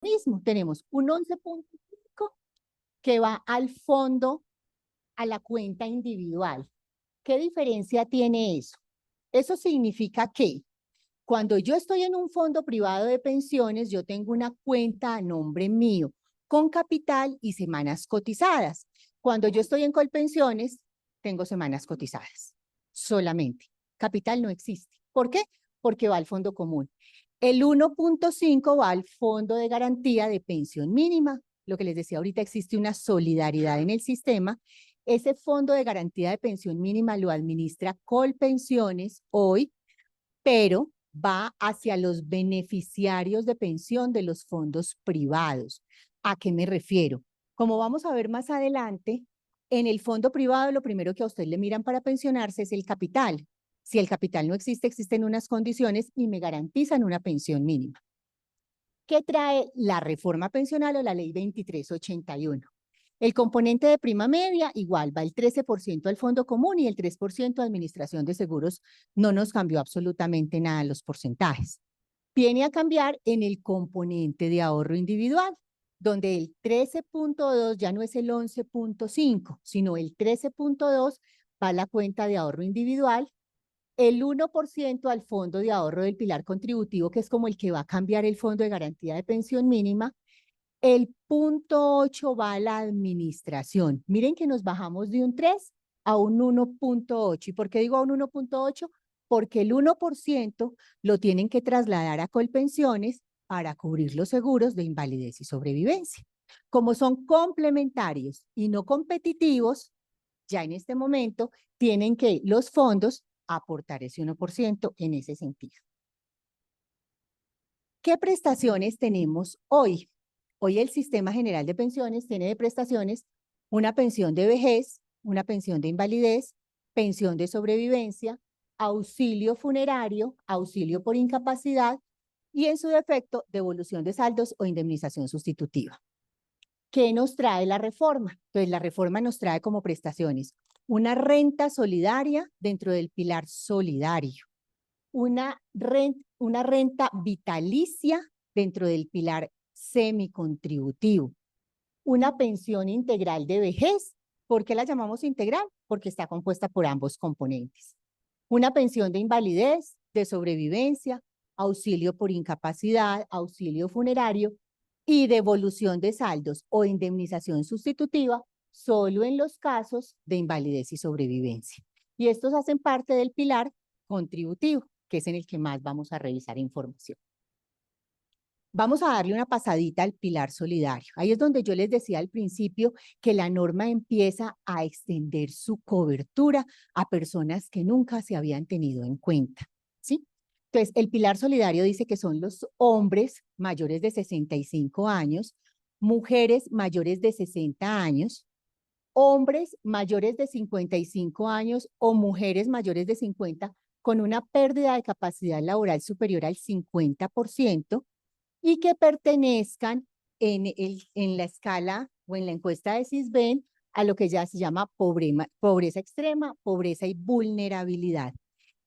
Mismo, tenemos un 11.5 que va al fondo, a la cuenta individual. ¿Qué diferencia tiene eso? Eso significa que cuando yo estoy en un fondo privado de pensiones, yo tengo una cuenta a nombre mío, con capital y semanas cotizadas. Cuando yo estoy en Colpensiones, tengo semanas cotizadas, solamente. Capital no existe. ¿Por qué? Porque va al fondo común. El 1.5 va al fondo de garantía de pensión mínima. Lo que les decía ahorita, existe una solidaridad en el sistema. Ese fondo de garantía de pensión mínima lo administra Colpensiones hoy, pero va hacia los beneficiarios de pensión de los fondos privados. ¿A qué me refiero? Como vamos a ver más adelante, en el fondo privado lo primero que a usted le miran para pensionarse es el capital. Si el capital no existe, existen unas condiciones y me garantizan una pensión mínima. ¿Qué trae la reforma pensional o la ley 2381? El componente de prima media igual va el 13% al fondo común y el 3% a administración de seguros. No nos cambió absolutamente nada los porcentajes. Viene a cambiar en el componente de ahorro individual, donde el 13.2 ya no es el 11.5, sino el 13.2 va a la cuenta de ahorro individual, el 1% al fondo de ahorro del pilar contributivo, que es como el que va a cambiar el fondo de garantía de pensión mínima. El 0.8 va a la administración. Miren que nos bajamos de un 3 a un 1.8. ¿Y por qué digo a un 1.8? Porque el 1% lo tienen que trasladar a Colpensiones para cubrir los seguros de invalidez y sobrevivencia. Como son complementarios y no competitivos, ya en este momento tienen que los fondos aportar ese 1% en ese sentido. ¿Qué prestaciones tenemos hoy? Hoy el Sistema General de Pensiones tiene de prestaciones una pensión de vejez, una pensión de invalidez, pensión de sobrevivencia, auxilio funerario, auxilio por incapacidad y en su defecto devolución de saldos o indemnización sustitutiva. ¿Qué nos trae la reforma? Pues la reforma nos trae como prestaciones una renta solidaria dentro del pilar solidario, una renta vitalicia dentro del pilar semicontributivo, una pensión integral de vejez. ¿Por qué la llamamos integral? Porque está compuesta por ambos componentes. Una pensión de invalidez, de sobrevivencia, auxilio por incapacidad, auxilio funerario y devolución de saldos o indemnización sustitutiva solo en los casos de invalidez y sobrevivencia. Y estos hacen parte del pilar contributivo, que es en el que más vamos a revisar información. Vamos a darle una pasadita al pilar solidario. Ahí es donde yo les decía al principio que la norma empieza a extender su cobertura a personas que nunca se habían tenido en cuenta, ¿sí? Entonces, el pilar solidario dice que son los hombres mayores de 65 años, mujeres mayores de 60 años, hombres mayores de 55 años o mujeres mayores de 50 con una pérdida de capacidad laboral superior al 50%, y que pertenezcan en la escala o en la encuesta de Sisbén a lo que ya se llama pobreza extrema, pobreza y vulnerabilidad.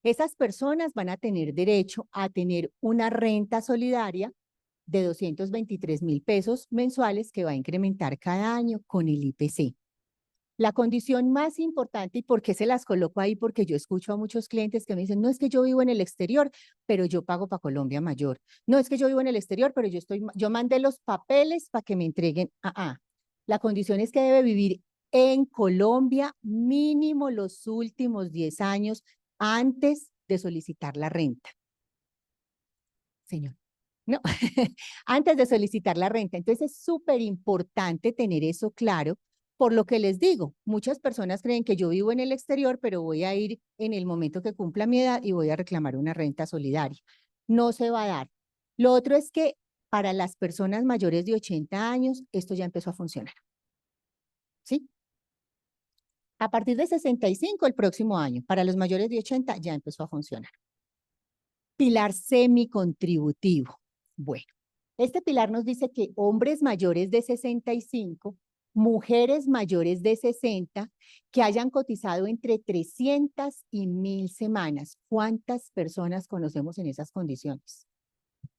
Esas personas van a tener derecho a tener una renta solidaria de 223.000 pesos mensuales que va a incrementar cada año con el IPC. La condición más importante, ¿y por qué se las coloco ahí? Porque yo escucho a muchos clientes que me dicen, no es que yo vivo en el exterior, pero yo pago para Colombia Mayor. No es que yo vivo en el exterior, pero yo mandé los papeles para que me entreguen. La condición es que debe vivir en Colombia mínimo los últimos 10 años antes de solicitar la renta. Señor. No, antes de solicitar la renta. Entonces es súper importante tener eso claro. Por lo que les digo, muchas personas creen que yo vivo en el exterior, pero voy a ir en el momento que cumpla mi edad y voy a reclamar una renta solidaria. No se va a dar. Lo otro es que para las personas mayores de 80 años, esto ya empezó a funcionar. ¿Sí? A partir de 65 el próximo año, para los mayores de 80 ya empezó a funcionar. Pilar semicontributivo. Bueno, este pilar nos dice que hombres mayores de 65, mujeres mayores de 60, que hayan cotizado entre 300 y 1.000 semanas. ¿Cuántas personas conocemos en esas condiciones?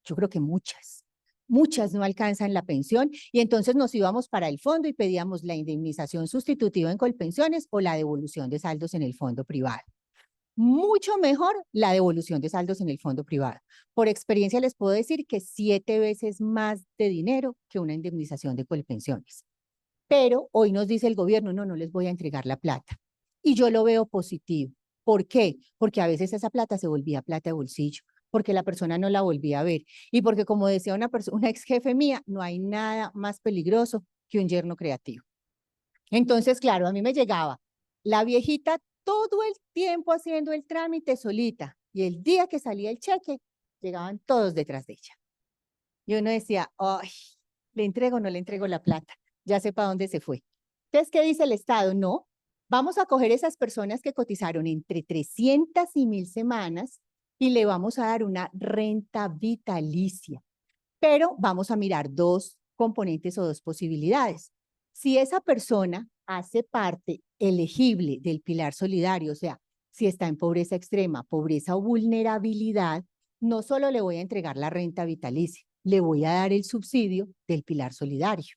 Yo creo que muchas. muchas no alcanzan la pensión y entonces nos íbamos para el fondo y pedíamos la indemnización sustitutiva en Colpensiones o la devolución de saldos en el fondo privado. Mucho mejor la devolución de saldos en el fondo privado. Por experiencia les puedo decir que 7 veces más de dinero que una indemnización de Colpensiones. Pero hoy nos dice el gobierno, no, no les voy a entregar la plata. Y yo lo veo positivo. ¿Por qué? Porque a veces esa plata se volvía plata de bolsillo, porque la persona no la volvía a ver. Y porque, como decía una ex jefe mía, no hay nada más peligroso que un yerno creativo. Entonces, claro, a mí me llegaba la viejita todo el tiempo haciendo el trámite solita. Y el día que salía el cheque, llegaban todos detrás de ella. Y uno decía, ay, ¿le entrego o no le entrego la plata? Ya sé para dónde se fue. Entonces, ¿qué dice el Estado? No, vamos a coger esas personas que cotizaron entre 300 y 1000 semanas y le vamos a dar una renta vitalicia. Pero vamos a mirar dos componentes o dos posibilidades. Si esa persona hace parte elegible del pilar solidario, o sea, si está en pobreza extrema, pobreza o vulnerabilidad, no solo le voy a entregar la renta vitalicia, le voy a dar el subsidio del pilar solidario.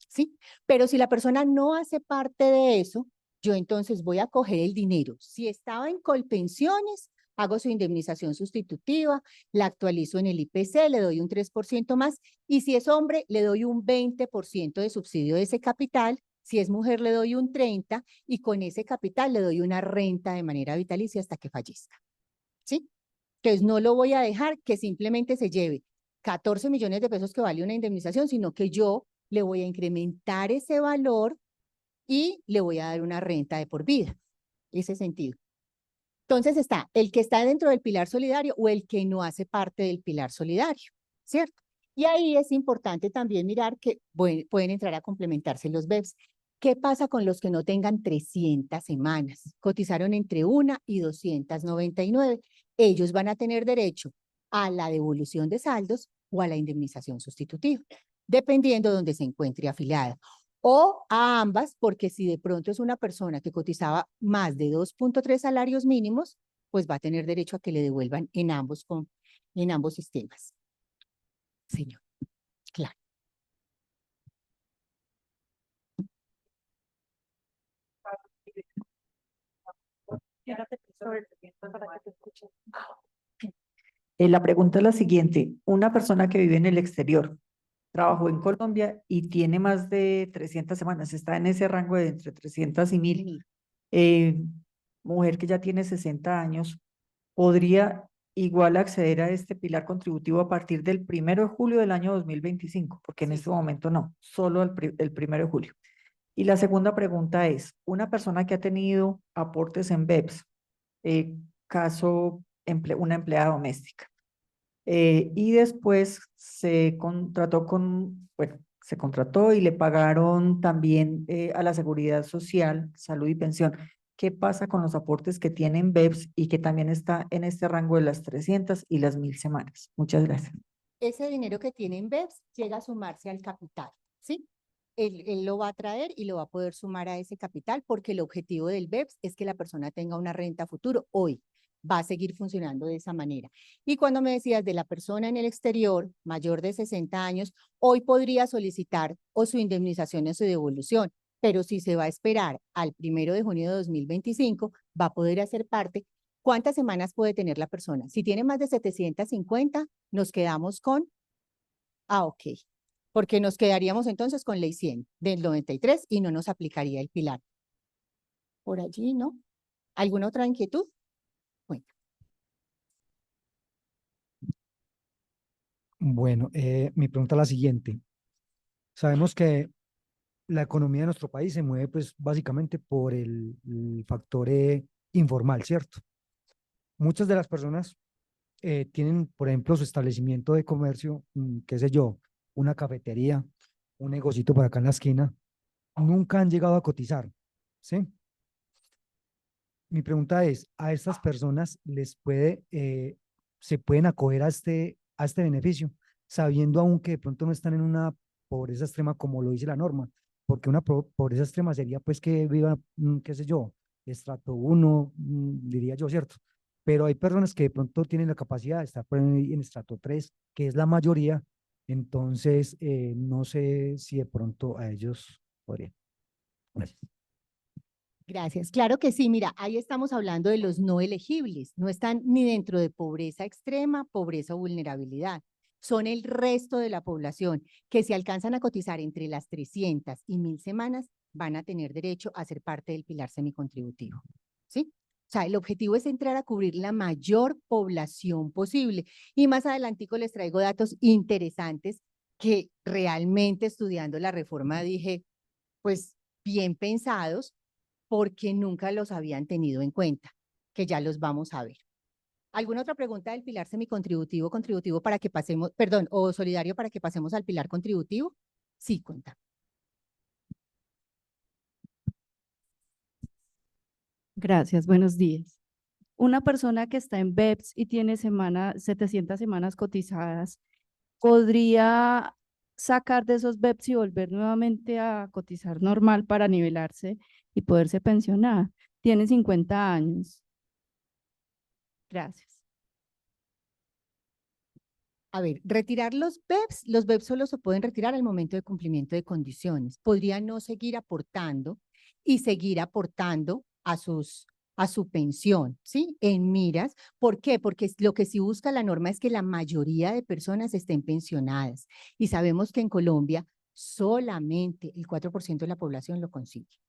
¿Sí? Pero si la persona no hace parte de eso, yo entonces voy a coger el dinero. Si estaba en Colpensiones, hago su indemnización sustitutiva, la actualizo en el IPC, le doy un 3% más, y si es hombre, le doy un 20% de subsidio de ese capital, si es mujer, le doy un 30%, y con ese capital le doy una renta de manera vitalicia hasta que fallezca. ¿Sí? Entonces no lo voy a dejar que simplemente se lleve 14 millones de pesos que vale una indemnización, sino que yo le voy a incrementar ese valor y le voy a dar una renta de por vida. Ese sentido. Entonces está el que está dentro del pilar solidario o el que no hace parte del pilar solidario, ¿cierto? Y ahí es importante también mirar que pueden entrar a complementarse los BEPS. ¿Qué pasa con los que no tengan 300 semanas? Cotizaron entre 1 y 299. Ellos van a tener derecho a la devolución de saldos o a la indemnización sustitutiva, dependiendo de donde se encuentre afiliada. O a ambas, porque si de pronto es una persona que cotizaba más de 2.3 salarios mínimos, pues va a tener derecho a que le devuelvan en ambos sistemas. Señor, claro. La pregunta es la siguiente. Una persona que vive en el exterior, trabajó en Colombia y tiene más de 300 semanas, está en ese rango de entre 300 y 1000. Mujer que ya tiene 60 años, podría igual acceder a este pilar contributivo a partir del 1 de julio del año 2025, porque en este momento no, solo el 1 de julio. Y la segunda pregunta es, una persona que ha tenido aportes en BEPS, caso una empleada doméstica, y después se contrató se contrató y le pagaron también a la Seguridad Social, Salud y Pensión. ¿Qué pasa con los aportes que tienen BEPS y que también está en este rango de las 300 y las 1000 semanas? Muchas gracias. Ese dinero que tiene en BEPS llega a sumarse al capital, ¿sí? Él lo va a traer y lo va a poder sumar a ese capital porque el objetivo del BEPS es que la persona tenga una renta futuro hoy. Va a seguir funcionando de esa manera. Y cuando me decías de la persona en el exterior, mayor de 60 años, hoy podría solicitar o su indemnización o su devolución, pero si se va a esperar al 1 de junio de 2025, va a poder hacer parte. ¿Cuántas semanas puede tener la persona? Si tiene más de 750, nos quedamos con, ok, porque nos quedaríamos entonces con ley 100 del 93 y no nos aplicaría el pilar. Por allí, ¿no? ¿Alguna otra inquietud? Bueno. Bueno, mi pregunta es la siguiente. Sabemos que la economía de nuestro país se mueve pues básicamente por el factor informal, ¿cierto? Muchas de las personas tienen, por ejemplo, su establecimiento de comercio, qué sé yo, una cafetería, un negocito por acá en la esquina, nunca han llegado a cotizar, ¿sí? Mi pregunta es, ¿a estas personas se pueden acoger a este beneficio, sabiendo aún que de pronto no están en una pobreza extrema como lo dice la norma? Porque una pobreza extrema sería pues que viva, qué sé yo, estrato 1, diría yo, ¿cierto? Pero hay personas que de pronto tienen la capacidad de estar por ahí en estrato 3, que es la mayoría, Entonces, no sé si de pronto a ellos podría. Gracias. Gracias. Claro que sí. Mira, ahí estamos hablando de los no elegibles. No están ni dentro de pobreza extrema, pobreza o vulnerabilidad. Son el resto de la población que si alcanzan a cotizar entre las 300 y 1000 semanas, van a tener derecho a ser parte del pilar semicontributivo. ¿Sí? O sea, el objetivo es entrar a cubrir la mayor población posible. Y más adelantico les traigo datos interesantes que realmente estudiando la reforma dije, pues bien pensados, porque nunca los habían tenido en cuenta, que ya los vamos a ver. ¿Alguna otra pregunta del pilar semicontributivo, contributivo para que pasemos, perdón, o solidario para que pasemos al pilar contributivo? Sí, cuenta. Gracias, buenos días. Una persona que está en BEPS y tiene 700 semanas cotizadas, ¿podría sacar de esos BEPS y volver nuevamente a cotizar normal para nivelarse y poderse pensionar? Tiene 50 años. Gracias. A ver, retirar los BEPS solo se pueden retirar al momento de cumplimiento de condiciones. Podría no seguir aportando y seguir aportando a su pensión, ¿sí? En miras. ¿Por qué? Porque lo que sí busca la norma es que la mayoría de personas estén pensionadas. Y sabemos que en Colombia solamente el 4% de la población lo consigue,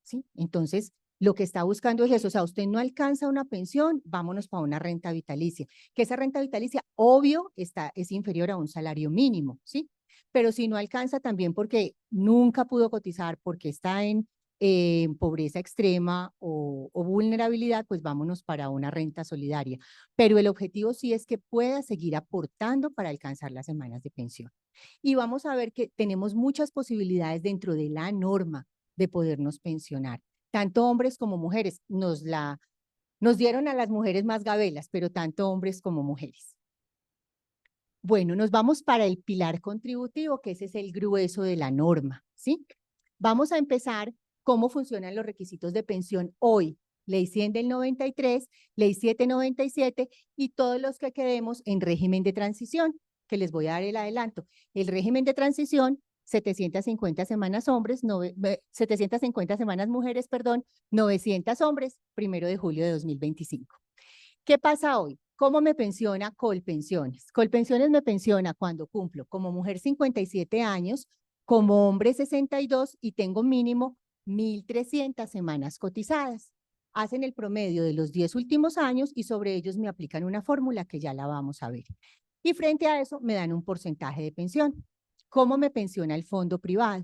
¿sí? Entonces, lo que está buscando es eso, o sea, usted no alcanza una pensión, vámonos para una renta vitalicia, que esa renta vitalicia, obvio, es inferior a un salario mínimo, ¿sí? Pero si no alcanza también porque nunca pudo cotizar, porque está en pobreza extrema o vulnerabilidad, pues vámonos para una renta solidaria. Pero el objetivo sí es que pueda seguir aportando para alcanzar las semanas de pensión. Y vamos a ver que tenemos muchas posibilidades dentro de la norma de podernos pensionar. Tanto hombres como mujeres, nos dieron a las mujeres más gabelas, pero tanto hombres como mujeres. Bueno, nos vamos para el pilar contributivo, que ese es el grueso de la norma, ¿sí? Vamos a empezar cómo funcionan los requisitos de pensión hoy. Ley 100 del 93, Ley 797 y todos los que quedemos en régimen de transición, que les voy a dar el adelanto. El régimen de transición 750 semanas hombres, 750 semanas mujeres, perdón, 900 hombres, 1 de julio de 2025. ¿Qué pasa hoy? ¿Cómo me pensiona Colpensiones? Colpensiones me pensiona cuando cumplo como mujer 57 años, como hombre 62 y tengo mínimo 1.300 semanas cotizadas. Hacen el promedio de los 10 últimos años y sobre ellos me aplican una fórmula que ya la vamos a ver. Y frente a eso me dan un porcentaje de pensión. ¿Cómo me pensiona el fondo privado?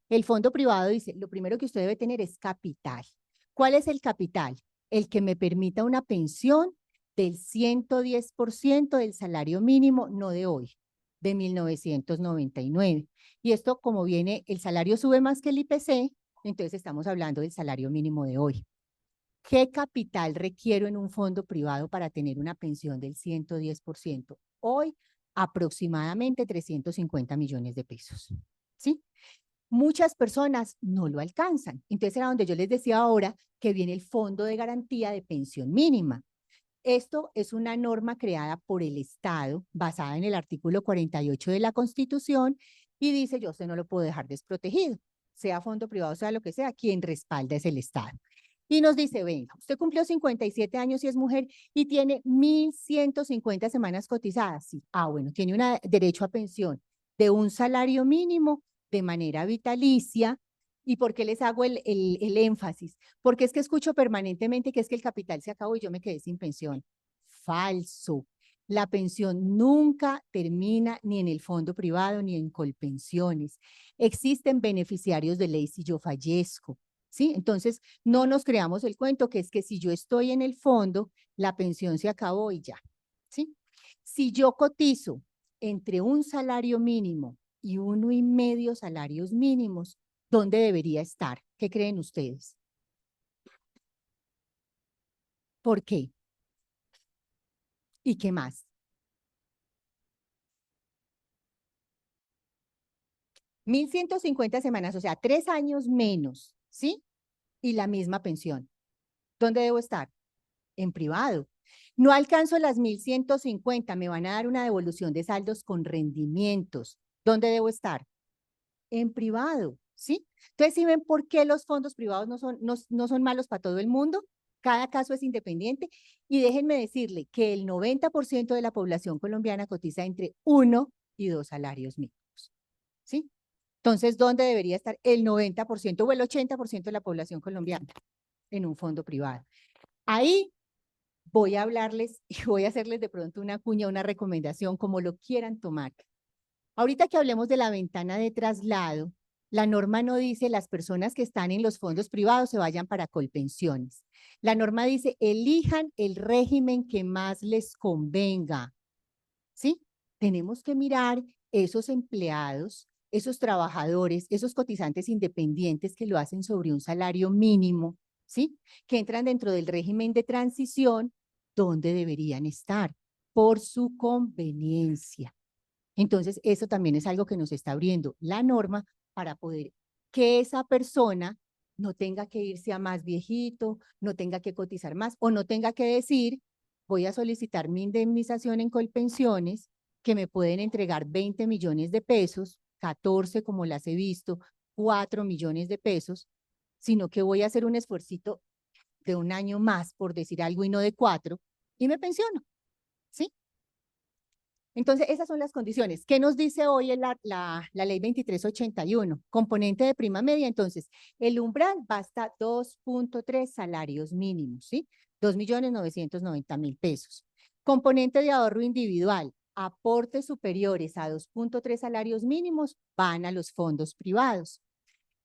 El fondo privado dice, lo primero que usted debe tener es capital. ¿Cuál es el capital? El que me permita una pensión del 110% del salario mínimo, no de hoy, de 1999. Y esto, como viene, el salario sube más que el IPC, entonces estamos hablando del salario mínimo de hoy. ¿Qué capital requiero en un fondo privado para tener una pensión del 110%? Hoy, aproximadamente 350 millones de pesos. ¿Sí? Muchas personas no lo alcanzan. Entonces era donde yo les decía ahora que viene el Fondo de Garantía de Pensión Mínima. Esto es una norma creada por el Estado, basada en el artículo 48 de la Constitución, y dice, yo usted no lo puedo dejar desprotegido, sea fondo privado, sea lo que sea, quien respalda es el Estado. Y nos dice, venga, usted cumplió 57 años y es mujer y tiene 1.150 semanas cotizadas. Sí. Bueno, tiene un derecho a pensión de un salario mínimo de manera vitalicia. ¿Y por qué les hago el énfasis? Porque es que escucho permanentemente que es que el capital se acabó y yo me quedé sin pensión. Falso. La pensión nunca termina ni en el fondo privado ni en Colpensiones. Existen beneficiarios de ley si yo fallezco, ¿sí? Entonces, no nos creamos el cuento que es que si yo estoy en el fondo, la pensión se acabó y ya, ¿sí? Si yo cotizo entre un salario mínimo y 1,5 salarios mínimos, ¿dónde debería estar? ¿Qué creen ustedes? ¿Por qué? ¿Y qué más? 1.150 semanas, o sea, 3 años menos, ¿sí? Y la misma pensión. ¿Dónde debo estar? En privado. No alcanzo las 1.150, me van a dar una devolución de saldos con rendimientos. ¿Dónde debo estar? En privado, ¿sí? Entonces, ¿sí ven por qué los fondos privados no son malos para todo el mundo? Cada caso es independiente. Y déjenme decirle que el 90% de la población colombiana cotiza entre 1 y 2 salarios mínimos, ¿sí? Entonces, ¿dónde debería estar el 90% o el 80% de la población colombiana? En un fondo privado. Ahí voy a hablarles y voy a hacerles de pronto una cuña, una recomendación, como lo quieran tomar. Ahorita que hablemos de la ventana de traslado, la norma no dice las personas que están en los fondos privados se vayan para Colpensiones. La norma dice elijan el régimen que más les convenga, ¿sí? Tenemos que mirar esos empleados, esos trabajadores, esos cotizantes independientes que lo hacen sobre un salario mínimo, ¿sí? Que entran dentro del régimen de transición, ¿dónde deberían estar? Por su conveniencia. Entonces, eso también es algo que nos está abriendo la norma para poder que esa persona no tenga que irse a más viejito, no tenga que cotizar más o no tenga que decir, voy a solicitar mi indemnización en Colpensiones, que me pueden entregar 20 millones de pesos, 14 como las he visto, 4 millones de pesos, sino que voy a hacer un esfuercito de un año más, por decir algo, y no de 4, y me pensiono, ¿sí? Entonces, esas son las condiciones. ¿Qué nos dice hoy la ley 2381? Componente de prima media, entonces, el umbral va hasta 2.3 salarios mínimos, ¿sí? 2.990.000 pesos. Componente de ahorro individual, aportes superiores a 2.3 salarios mínimos van a los fondos privados.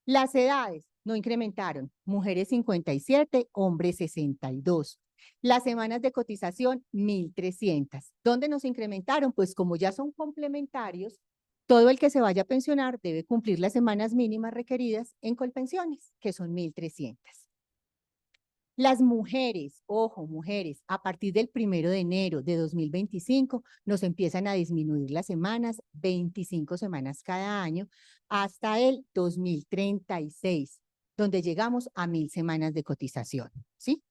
Las edades no incrementaron, mujeres 57, hombres 62. Las semanas de cotización, 1.300. ¿Dónde nos incrementaron? Pues como ya son complementarios, todo el que se vaya a pensionar debe cumplir las semanas mínimas requeridas en Colpensiones, que son 1.300. Las mujeres, ojo, mujeres, a partir del 1 de enero de 2025 nos empiezan a disminuir las semanas, 25 semanas cada año, hasta el 2036, donde llegamos a 1.000 semanas de cotización, ¿sí?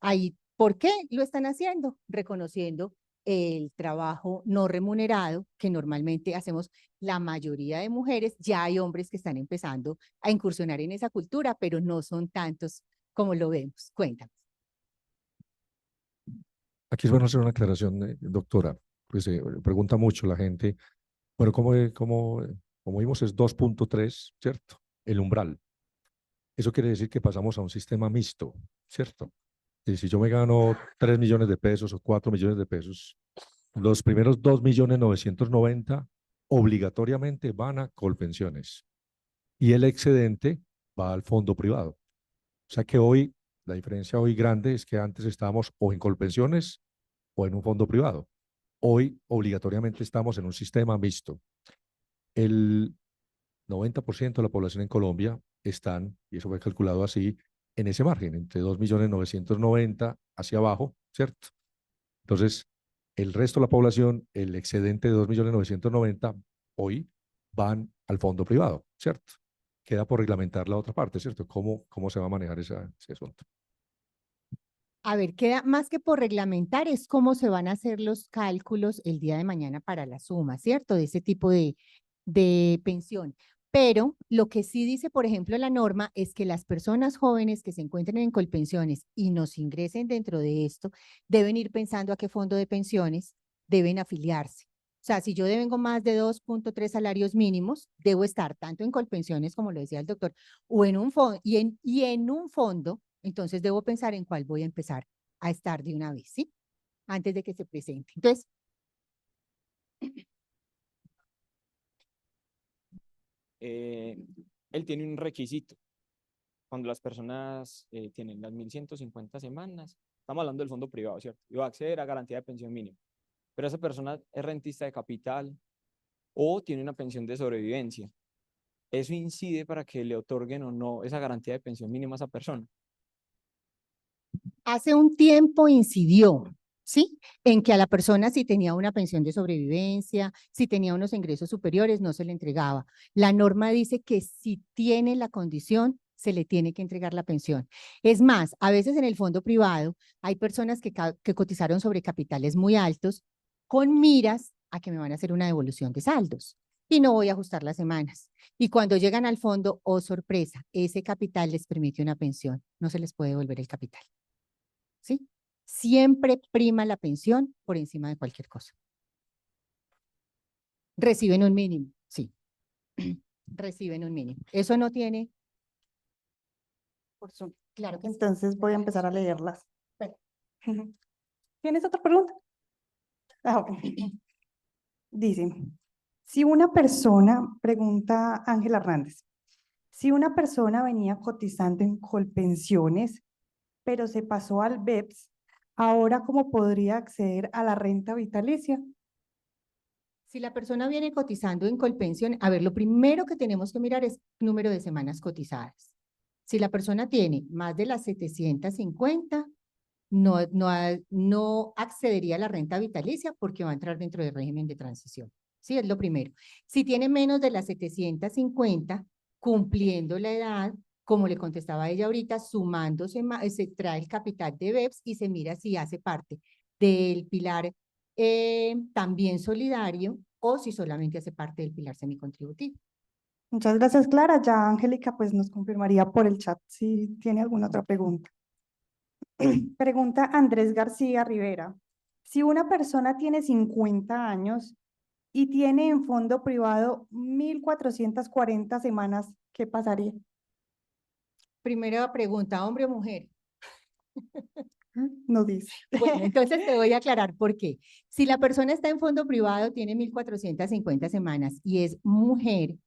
Ahí, ¿por qué lo están haciendo? Reconociendo el trabajo no remunerado que normalmente hacemos la mayoría de mujeres. Ya hay hombres que están empezando a incursionar en esa cultura, pero no son tantos como lo vemos. Cuéntame. Aquí es bueno hacer una aclaración, doctora. Pues pregunta mucho la gente, bueno, como vimos es 2.3, ¿cierto? El umbral. Eso quiere decir que pasamos a un sistema mixto, ¿cierto? Y si yo me gano 3 millones de pesos o 4 millones de pesos, los primeros 2.990.000 obligatoriamente van a Colpensiones y el excedente va al fondo privado. O sea que hoy, la diferencia hoy grande es que antes estábamos o en Colpensiones o en un fondo privado. Hoy obligatoriamente estamos en un sistema mixto. El 90% de la población en Colombia están, y eso fue calculado así, en ese margen, entre 2.990.000 hacia abajo, ¿cierto? Entonces, el resto de la población, el excedente de 2.990.000 hoy van al fondo privado, ¿cierto? Queda por reglamentar la otra parte, ¿cierto? ¿Cómo se va a manejar ese asunto? A ver, queda más que por reglamentar, es cómo se van a hacer los cálculos el día de mañana para la suma, ¿cierto? De ese tipo de pensión. Pero lo que sí dice, por ejemplo, la norma es que las personas jóvenes que se encuentren en Colpensiones y nos ingresen dentro de esto, deben ir pensando a qué fondo de pensiones deben afiliarse. O sea, si yo devengo más de 2.3 salarios mínimos, debo estar tanto en Colpensiones, como lo decía el doctor, o en un fondo, y en un fondo, entonces debo pensar en cuál voy a empezar a estar de una vez, ¿sí? Antes de que se presente. Entonces, él tiene un requisito. Cuando las personas tienen las 1.150 semanas, estamos hablando del fondo privado, ¿cierto? Y va a acceder a garantía de pensión mínima. Pero esa persona es rentista de capital o tiene una pensión de sobrevivencia. Eso incide para que le otorguen o no esa garantía de pensión mínima a esa persona. hace un tiempo incidió, ¿sí? En que a la persona si tenía una pensión de sobrevivencia, si tenía unos ingresos superiores, no se le entregaba. La norma dice que si tiene la condición, se le tiene que entregar la pensión. Es más, a veces en el fondo privado hay personas que cotizaron sobre capitales muy altos con miras a que me van a hacer una devolución de saldos y no voy a ajustar las semanas. Y cuando llegan al fondo, oh sorpresa, ese capital les permite una pensión, no se les puede devolver el capital. ¿Sí? Siempre prima la pensión por encima de cualquier cosa. Reciben un mínimo, sí. Reciben un mínimo. Eso no tiene. Claro que sí. Entonces voy a empezar a leerlas. ¿Tienes otra pregunta? Ah, ok. Dice, si una persona, pregunta Ángela Hernández, si una persona venía cotizando en Colpensiones, pero se pasó al BEPS, ¿ahora cómo podría acceder a la renta vitalicia? Si la persona viene cotizando en Colpensión, a ver, lo primero que tenemos que mirar es número de semanas cotizadas. Si la persona tiene más de las 750, no accedería a la renta vitalicia porque va a entrar dentro del régimen de transición. Sí, es lo primero. Si tiene menos de las 750, cumpliendo la edad, como le contestaba ella ahorita, sumándose, se trae el capital de BEPS y se mira si hace parte del pilar también solidario o si solamente hace parte del pilar semicontributivo. Muchas gracias, Clara. Ya Angélica pues nos confirmaría por el chat si tiene alguna otra pregunta. Pregunta Andrés García Rivera. Si una persona tiene 50 años y tiene en fondo privado 1.440 semanas, ¿qué pasaría? Primera pregunta, ¿hombre o mujer? No dice. Bueno, entonces te voy a aclarar por qué. Si la persona está en fondo privado, tiene 1.450 semanas y es mujer,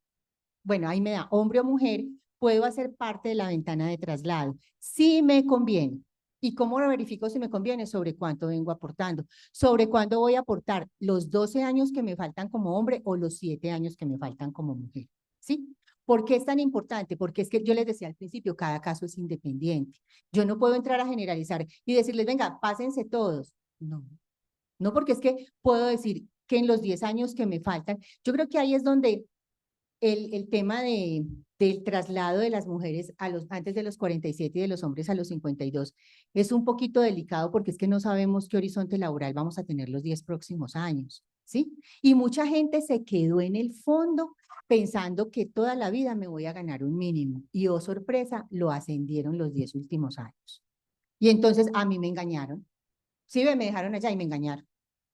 bueno, ahí me da hombre o mujer, puedo hacer parte de la ventana de traslado. Si me conviene. ¿Y cómo lo verifico si me conviene? Sobre cuánto vengo aportando. Sobre cuándo voy a aportar los 12 años que me faltan como hombre o los 7 años que me faltan como mujer. ¿Sí? ¿Por qué es tan importante? Porque es que yo les decía al principio, cada caso es independiente. Yo no puedo entrar a generalizar y decirles, venga, pásense todos. No, no, porque es que puedo decir que en los 10 años que me faltan, yo creo que ahí es donde el tema del traslado de las mujeres antes de los 47 y de los hombres a los 52 es un poquito delicado porque es que no sabemos qué horizonte laboral vamos a tener los 10 próximos años, ¿sí? Y mucha gente se quedó en el fondo pensando que toda la vida me voy a ganar un mínimo y, oh sorpresa, lo ascendieron los 10 últimos años. Y entonces a mí me engañaron. Sí, me dejaron allá y me engañaron.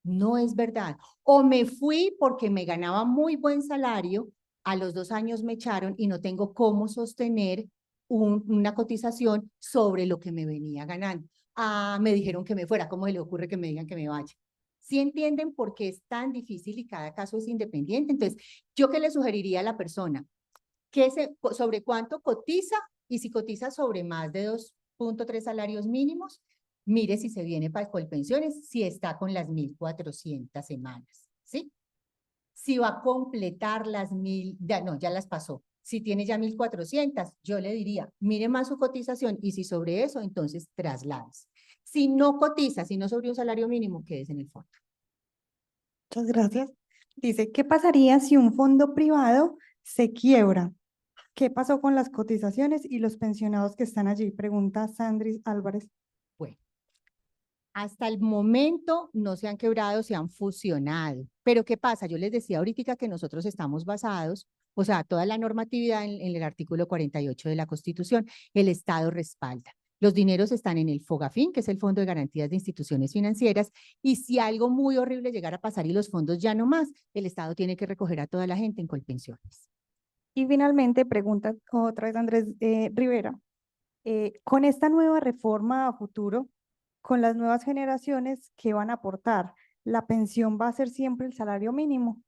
No es verdad. O me fui porque me ganaba muy buen salario, a los 2 años me echaron y no tengo cómo sostener una cotización sobre lo que me venía ganando. Ah, me dijeron que me fuera. ¿Cómo se le ocurre que me digan que me vaya? ¿Sí entienden por qué es tan difícil y cada caso es independiente? Entonces, ¿yo qué le sugeriría a la persona? Sobre cuánto cotiza y si cotiza sobre más de 2.3 salarios mínimos, mire si se viene para Colpensiones, si está con las 1.400 semanas, ¿sí? Si va a completar las 1.000, ya las pasó. Si tiene ya 1.400, yo le diría, mire más su cotización y si sobre eso, entonces traslades. Si no cotiza, si no sobre un salario mínimo, quédese en el fondo. Muchas gracias. Dice, ¿qué pasaría si un fondo privado se quiebra? ¿Qué pasó con las cotizaciones y los pensionados que están allí? Pregunta Sandris Álvarez. Bueno, hasta el momento no se han quebrado, se han fusionado. Pero ¿qué pasa? Yo les decía ahorita que nosotros estamos basados, o sea, toda la normatividad en el artículo 48 de la Constitución, el Estado respalda. Los dineros están en el FOGAFIN, que es el Fondo de Garantías de Instituciones Financieras, y si algo muy horrible llegara a pasar y los fondos ya no más, el Estado tiene que recoger a toda la gente en Colpensiones. Y finalmente, pregunta otra vez Andrés Rivera, con esta nueva reforma a futuro, con las nuevas generaciones que van a aportar, ¿la pensión va a ser siempre el salario mínimo?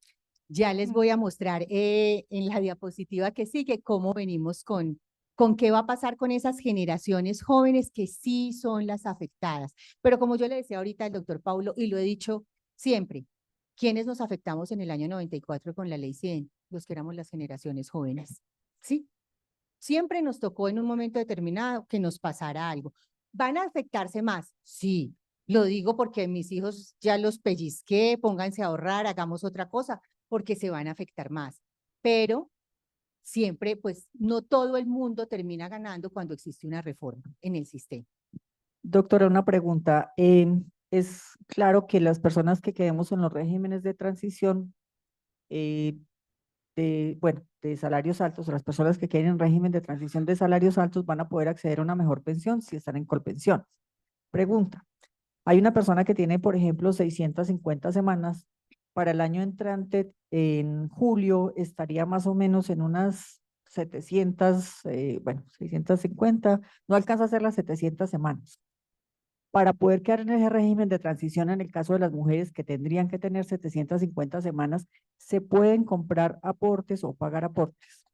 Ya les voy a mostrar en la diapositiva que sigue cómo venimos con qué va a pasar con esas generaciones jóvenes que sí son las afectadas. Pero como yo le decía ahorita al doctor Paulo, y lo he dicho siempre, ¿quiénes nos afectamos en el año 94 con la ley 100? Los que éramos las generaciones jóvenes, ¿sí? Siempre nos tocó en un momento determinado que nos pasara algo. ¿Van a afectarse más? Sí, lo digo porque mis hijos ya los pellizqué, pónganse a ahorrar, hagamos otra cosa, porque se van a afectar más. Pero siempre, pues, no todo el mundo termina ganando cuando existe una reforma en el sistema. Doctora, una pregunta. Es claro que las personas que quedemos en los regímenes de transición, de salarios altos, o las personas que queden en régimen de transición de salarios altos van a poder acceder a una mejor pensión si están en Colpensiones. Pregunta. Hay una persona que tiene, por ejemplo, 650 semanas. Para el año entrante, en julio, estaría más o menos en unas 700, 650, no alcanza a ser las 700 semanas. Para poder quedar en ese régimen de transición, en el caso de las mujeres que tendrían que tener 750 semanas, ¿se pueden comprar aportes o pagar aportes?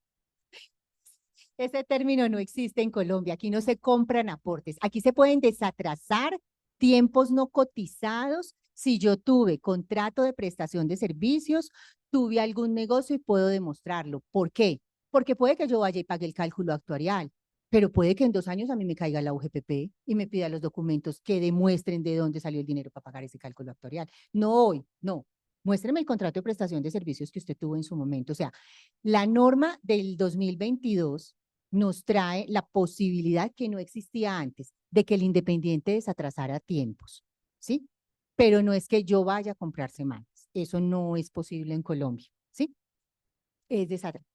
Ese término no existe en Colombia. Aquí no se compran aportes. Aquí se pueden desatrasar tiempos no cotizados. Si yo tuve contrato de prestación de servicios, tuve algún negocio y puedo demostrarlo. ¿Por qué? Porque puede que yo vaya y pague el cálculo actuarial, pero puede que en 2 años a mí me caiga la UGPP y me pida los documentos que demuestren de dónde salió el dinero para pagar ese cálculo actuarial. No hoy, no. Muéstreme el contrato de prestación de servicios que usted tuvo en su momento. O sea, la norma del 2022 nos trae la posibilidad que no existía antes de que el independiente desatrasara tiempos, ¿sí? Pero no es que yo vaya a comprar semanas. Eso no es posible en Colombia, ¿sí? Es desatrasar.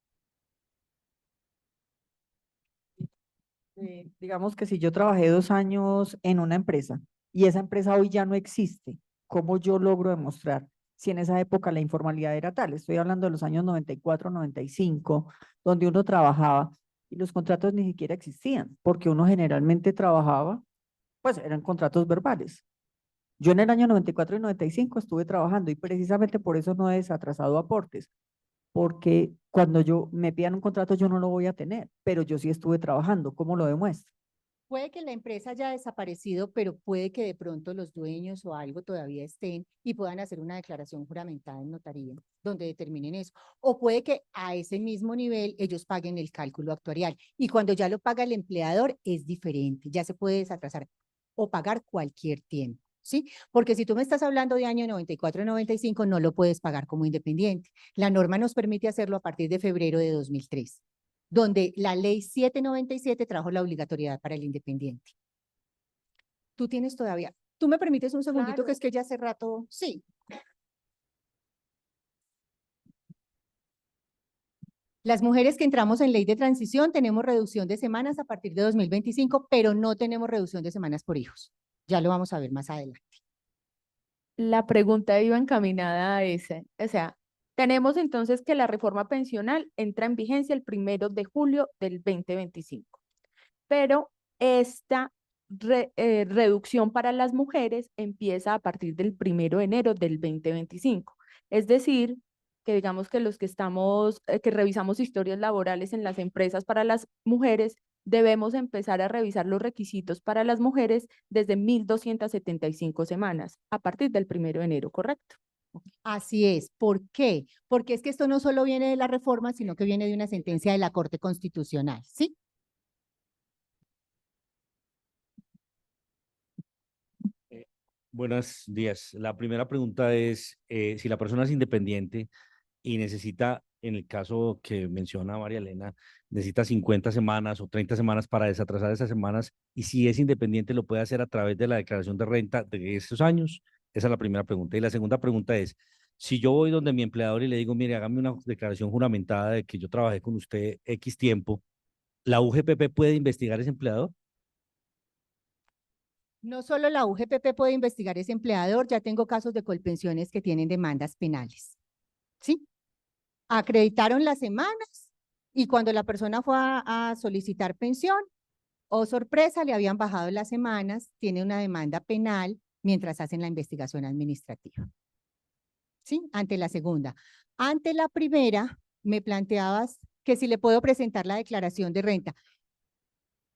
Digamos que si yo trabajé 2 años en una empresa y esa empresa hoy ya no existe, ¿cómo yo logro demostrar si en esa época la informalidad era tal? Estoy hablando de los años 94, 95, donde uno trabajaba y los contratos ni siquiera existían, porque uno generalmente trabajaba, pues eran contratos verbales. Yo en el año 94 y 95 estuve trabajando y precisamente por eso no he desatrasado aportes, porque cuando yo me pidan un contrato yo no lo voy a tener, pero yo sí estuve trabajando. ¿Cómo lo demuestro? Puede que la empresa haya desaparecido, pero puede que de pronto los dueños o algo todavía estén y puedan hacer una declaración juramentada en notaría donde determinen eso. O puede que a ese mismo nivel ellos paguen el cálculo actuarial y cuando ya lo paga el empleador es diferente, ya se puede desatrasar o pagar cualquier tiempo, ¿sí? Porque si tú me estás hablando de año 94, 95, no lo puedes pagar como independiente. La norma nos permite hacerlo a partir de febrero de 2003. Donde la ley 797 trajo la obligatoriedad para el independiente. Tú tienes todavía, tú me permites un segundito, Claro. que es que ya hace rato, sí. Las mujeres que entramos en ley de transición tenemos reducción de semanas a partir de 2025, pero no tenemos reducción de semanas por hijos. Ya lo vamos a ver más adelante. La pregunta iba encaminada a ese. O sea, tenemos entonces que la reforma pensional entra en vigencia el 1 de julio del 2025, pero esta reducción para las mujeres empieza a partir del 1 de enero del 2025. Es decir, que digamos que los que estamos, que revisamos historias laborales en las empresas para las mujeres, debemos empezar a revisar los requisitos para las mujeres desde 1.275 semanas, a partir del 1 de enero, ¿correcto? Así es. ¿Por qué? Porque es que esto no solo viene de la reforma, sino que viene de una sentencia de la Corte Constitucional, ¿sí? Buenos días. La primera pregunta es, si la persona es independiente y necesita, en el caso que menciona María Elena, necesita 50 semanas o 30 semanas para desatrasar esas semanas, y si es independiente lo puede hacer a través de la declaración de renta de esos años. Esa es la primera pregunta. Y la segunda pregunta es, si yo voy donde mi empleador y le digo, mire, hágame una declaración juramentada de que yo trabajé con usted X tiempo, ¿la UGPP puede investigar a ese empleador? No solo la UGPP puede investigar ese empleador, ya tengo casos de Colpensiones que tienen demandas penales, ¿sí? Acreditaron las semanas y cuando la persona fue a solicitar pensión, oh sorpresa, le habían bajado las semanas, tiene una demanda penal mientras hacen la investigación administrativa. ¿Sí? Ante la segunda. Ante la primera, me planteabas que si le puedo presentar la declaración de renta.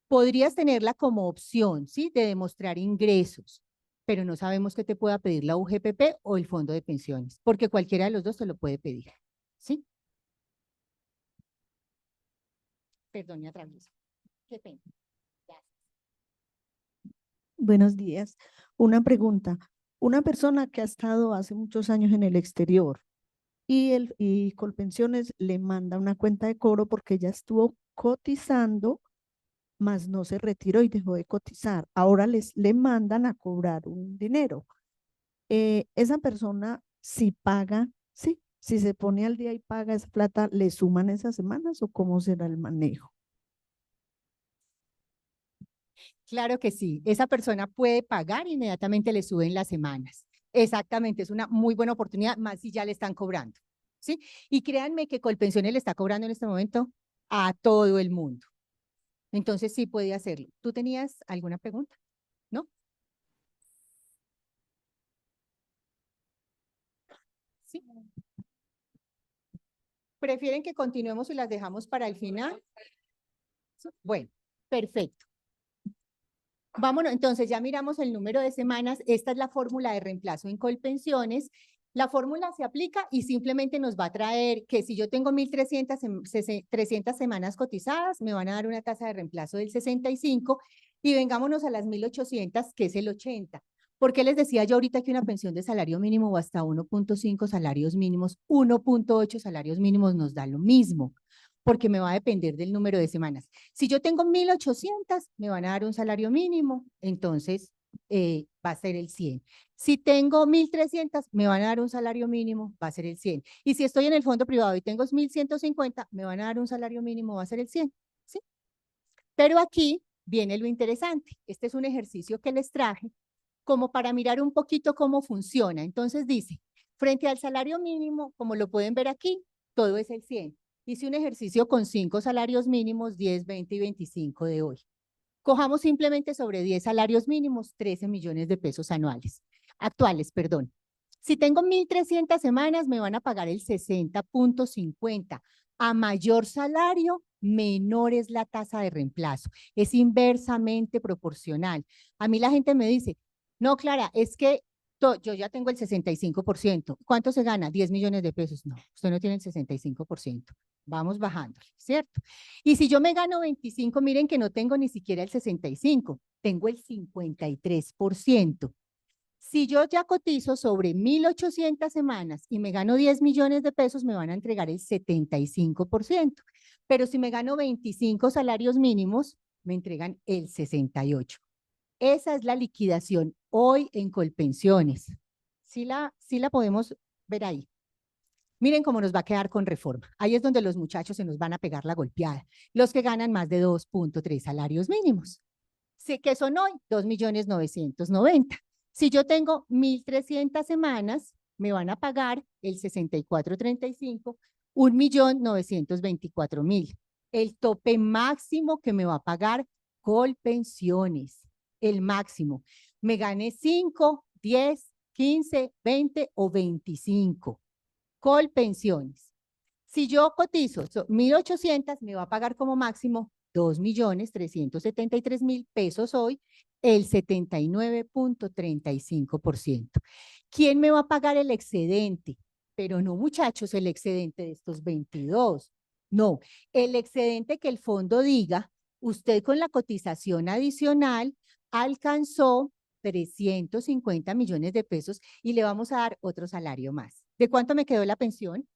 Podrías tenerla como opción, ¿sí? De demostrar ingresos, pero no sabemos qué te pueda pedir la UGPP o el Fondo de Pensiones, porque cualquiera de los dos te lo puede pedir, ¿sí? Perdón, me atravieso. Qué pena. Buenos días. Una pregunta. Una persona que ha estado hace muchos años en el exterior y Colpensiones le manda una cuenta de cobro porque ella estuvo cotizando, mas no se retiró y dejó de cotizar. Ahora le mandan a cobrar un dinero. Esa persona, si paga, sí, si se pone al día y paga esa plata, ¿le suman esas semanas o cómo será el manejo? Claro que sí, esa persona puede pagar, inmediatamente le suben las semanas. Exactamente, es una muy buena oportunidad, más si ya le están cobrando, ¿sí? Y créanme que Colpensiones le está cobrando en este momento a todo el mundo. Entonces sí puede hacerlo. ¿Tú tenías alguna pregunta? ¿No? Sí. ¿Prefieren que continuemos y las dejamos para el final? Sí. Bueno, perfecto. Vámonos, entonces ya miramos el número de semanas. Esta es la fórmula de reemplazo en Colpensiones. La fórmula se aplica y simplemente nos va a traer que si yo tengo 1.300 semanas cotizadas, me van a dar una tasa de reemplazo del 65 y vengámonos a las 1.800, que es el 80. ¿Por qué les decía yo ahorita que una pensión de salario mínimo o hasta 1.5 salarios mínimos, 1.8 salarios mínimos nos da lo mismo? Porque me va a depender del número de semanas. Si yo tengo 1.800, me van a dar un salario mínimo, entonces va a ser el 100. Si tengo 1.300, me van a dar un salario mínimo, va a ser el 100. Y si estoy en el fondo privado y tengo 1.150, me van a dar un salario mínimo, va a ser el 100. ¿Sí? Pero aquí viene lo interesante. Este es un ejercicio que les traje como para mirar un poquito cómo funciona. Entonces dice, frente al salario mínimo, como lo pueden ver aquí, todo es el 100. Hice un ejercicio con 5 salarios mínimos, 10, 20 y 25 de hoy. Cojamos simplemente sobre 10 salarios mínimos, 13 millones de pesos actuales, perdón. Si tengo 1.300 semanas, me van a pagar el 60.50. A mayor salario, menor es la tasa de reemplazo. Es inversamente proporcional. A mí la gente me dice, no, Clara, es que yo ya tengo el 65%. ¿Cuánto se gana? 10 millones de pesos. No, usted no tiene el 65%. Vamos bajando, ¿cierto? Y si yo me gano 25, miren que no tengo ni siquiera el 65, tengo el 53%. Si yo ya cotizo sobre 1.800 semanas y me gano 10 millones de pesos, me van a entregar el 75%. Pero si me gano 25 salarios mínimos, me entregan el 68%. Esa es la liquidación hoy en Colpensiones. Sí la podemos ver ahí. Miren cómo nos va a quedar con reforma. Ahí es donde los muchachos se nos van a pegar la golpeada. Los que ganan más de 2.3 salarios mínimos. Sí, ¿qué son hoy? 2.990.000. Si yo tengo 1.300 semanas, me van a pagar el 64.35, 1.924.000. El tope máximo que me va a pagar Colpensiones. El máximo. Me gané 5, 10, 15, 20 o 25. Colpensiones. Si yo cotizo 1.800, me va a pagar como máximo 2.373.000 pesos hoy, el 79.35%. ¿Quién me va a pagar el excedente? Pero no, muchachos, el excedente de estos 22. No, el excedente que el fondo diga, usted con la cotización adicional alcanzó 350 millones de pesos y le vamos a dar otro salario más. ¿De cuánto me quedó la pensión?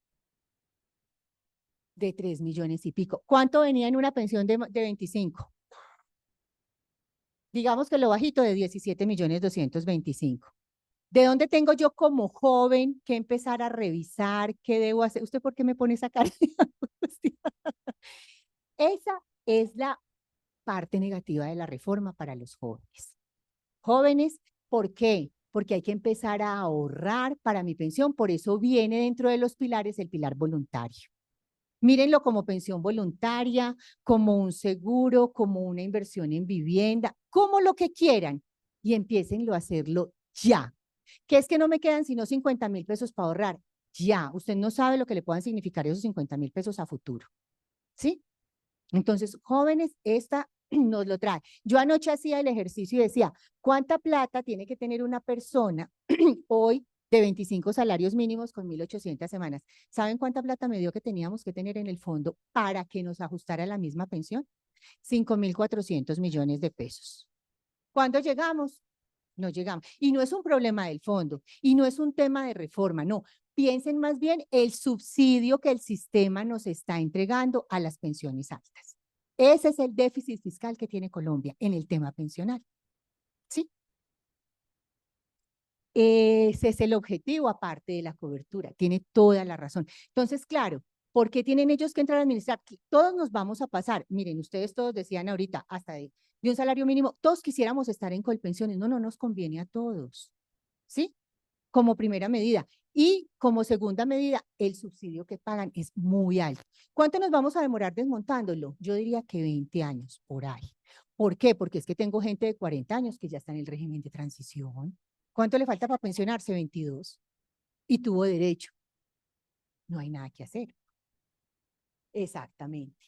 De 3 millones y pico. ¿Cuánto venía en una pensión de 25? Digamos que lo bajito de 17.225.000. ¿De dónde tengo yo como joven que empezar a revisar qué debo hacer? ¿Usted por qué me pone esa cara? Esa es la parte negativa de la reforma para los jóvenes. Jóvenes, ¿por qué? Porque hay que empezar a ahorrar para mi pensión. Por eso viene dentro de los pilares el pilar voluntario. Mírenlo como pensión voluntaria, como un seguro, como una inversión en vivienda, como lo que quieran. Y empiecenlo a hacerlo ya. ¿Qué es que no me quedan sino 50.000 pesos para ahorrar? Ya, usted no sabe lo que le puedan significar esos 50.000 pesos a futuro. ¿Sí? Entonces, jóvenes, esta nos lo trae. Yo anoche hacía el ejercicio y decía, ¿cuánta plata tiene que tener una persona hoy de 25 salarios mínimos con 1.800 semanas? ¿Saben cuánta plata me dio que teníamos que tener en el fondo para que nos ajustara la misma pensión? 5.400 millones de pesos. ¿Cuándo llegamos? no llegamos. Y no es un problema del fondo, y no es un tema de reforma, no. Piensen más bien el subsidio que el sistema nos está entregando a las pensiones altas. Ese es el déficit fiscal que tiene Colombia en el tema pensional. ¿Sí? Ese es el objetivo, aparte de la cobertura. Tiene toda la razón. Entonces, claro, ¿por qué tienen ellos que entrar a administrar? Todos nos vamos a pasar. Miren, ustedes todos decían ahorita, hasta de un salario mínimo, todos quisiéramos estar en Colpensiones. No, no nos conviene a todos. ¿Sí? Como primera medida. Y como segunda medida, el subsidio que pagan es muy alto. ¿Cuánto nos vamos a demorar desmontándolo? Yo diría que 20 años, por ahí. ¿Por qué? Porque es que tengo gente de 40 años que ya está en el régimen de transición. ¿Cuánto le falta para pensionarse? 22. Y tuvo derecho. No hay nada que hacer. Exactamente.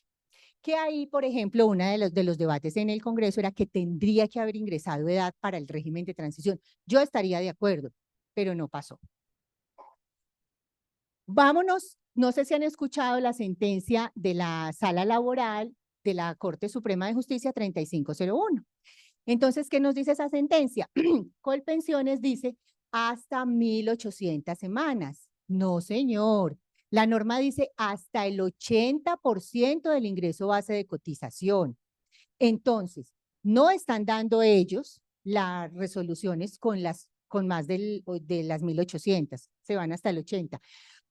Que ahí, por ejemplo, uno de los debates en el Congreso era que tendría que haber ingresado edad para el régimen de transición. Yo estaría de acuerdo, pero no pasó. Vámonos, no sé si han escuchado la sentencia de la Sala Laboral de la Corte Suprema de Justicia 3501. Entonces, ¿qué nos dice esa sentencia? Colpensiones dice hasta 1.800 semanas. No, señor. La norma dice hasta el 80% del ingreso base de cotización. Entonces, no están dando ellos las resoluciones con más de las 1.800, se van hasta el 80.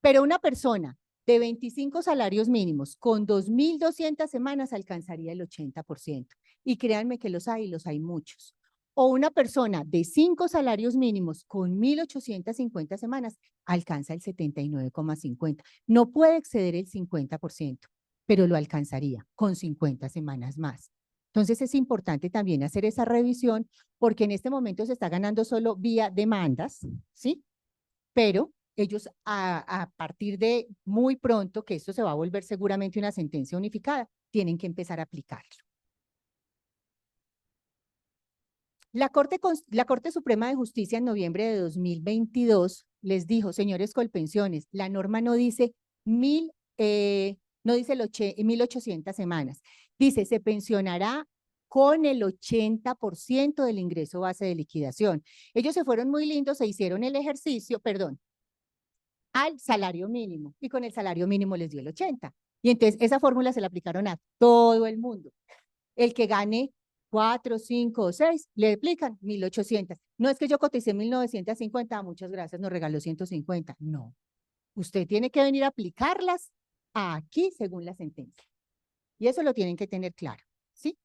Pero una persona de 25 salarios mínimos con 2.200 semanas alcanzaría el 80%. Y créanme que los hay muchos. O una persona de 5 salarios mínimos con 1.850 semanas alcanza el 79,50. No puede exceder el 50%, pero lo alcanzaría con 50 semanas más. Entonces es importante también hacer esa revisión porque en este momento se está ganando solo vía demandas, ¿sí? Pero ellos a partir de muy pronto, que esto se va a volver seguramente una sentencia unificada, tienen que empezar a aplicarlo. La Corte Suprema de Justicia en noviembre de 2022 les dijo, señores Colpensiones, la norma no dice 1.800 semanas, dice se pensionará con el 80% del ingreso base de liquidación. Ellos se fueron muy lindos, se hicieron el ejercicio, perdón, al salario mínimo y con el salario mínimo les dio el 80%. Y entonces esa fórmula se la aplicaron a todo el mundo. El que gane 4, 5 o 6, le aplican 1.800. No es que yo coticé 1.950, muchas gracias, nos regaló 150. No, usted tiene que venir a aplicarlas aquí según la sentencia. Y eso lo tienen que tener claro, ¿sí?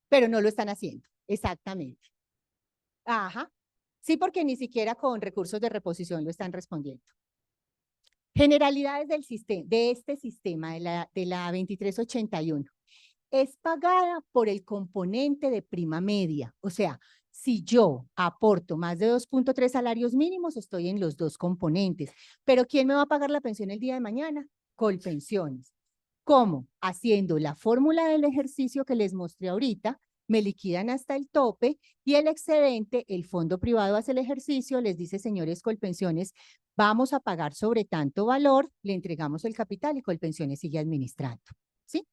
Pero no lo están haciendo, exactamente. Ajá, sí, porque ni siquiera con recursos de reposición lo están respondiendo. Generalidades del sistema, de este sistema, de la 2381. Es pagada por el componente de prima media. O sea, si yo aporto más de 2.3 salarios mínimos, estoy en los dos componentes. Pero ¿quién me va a pagar la pensión el día de mañana? Colpensiones. ¿Cómo? Haciendo la fórmula del ejercicio que les mostré ahorita, me liquidan hasta el tope y el excedente, el fondo privado hace el ejercicio, les dice, señores Colpensiones, vamos a pagar sobre tanto valor, le entregamos el capital y Colpensiones sigue administrando, ¿sí?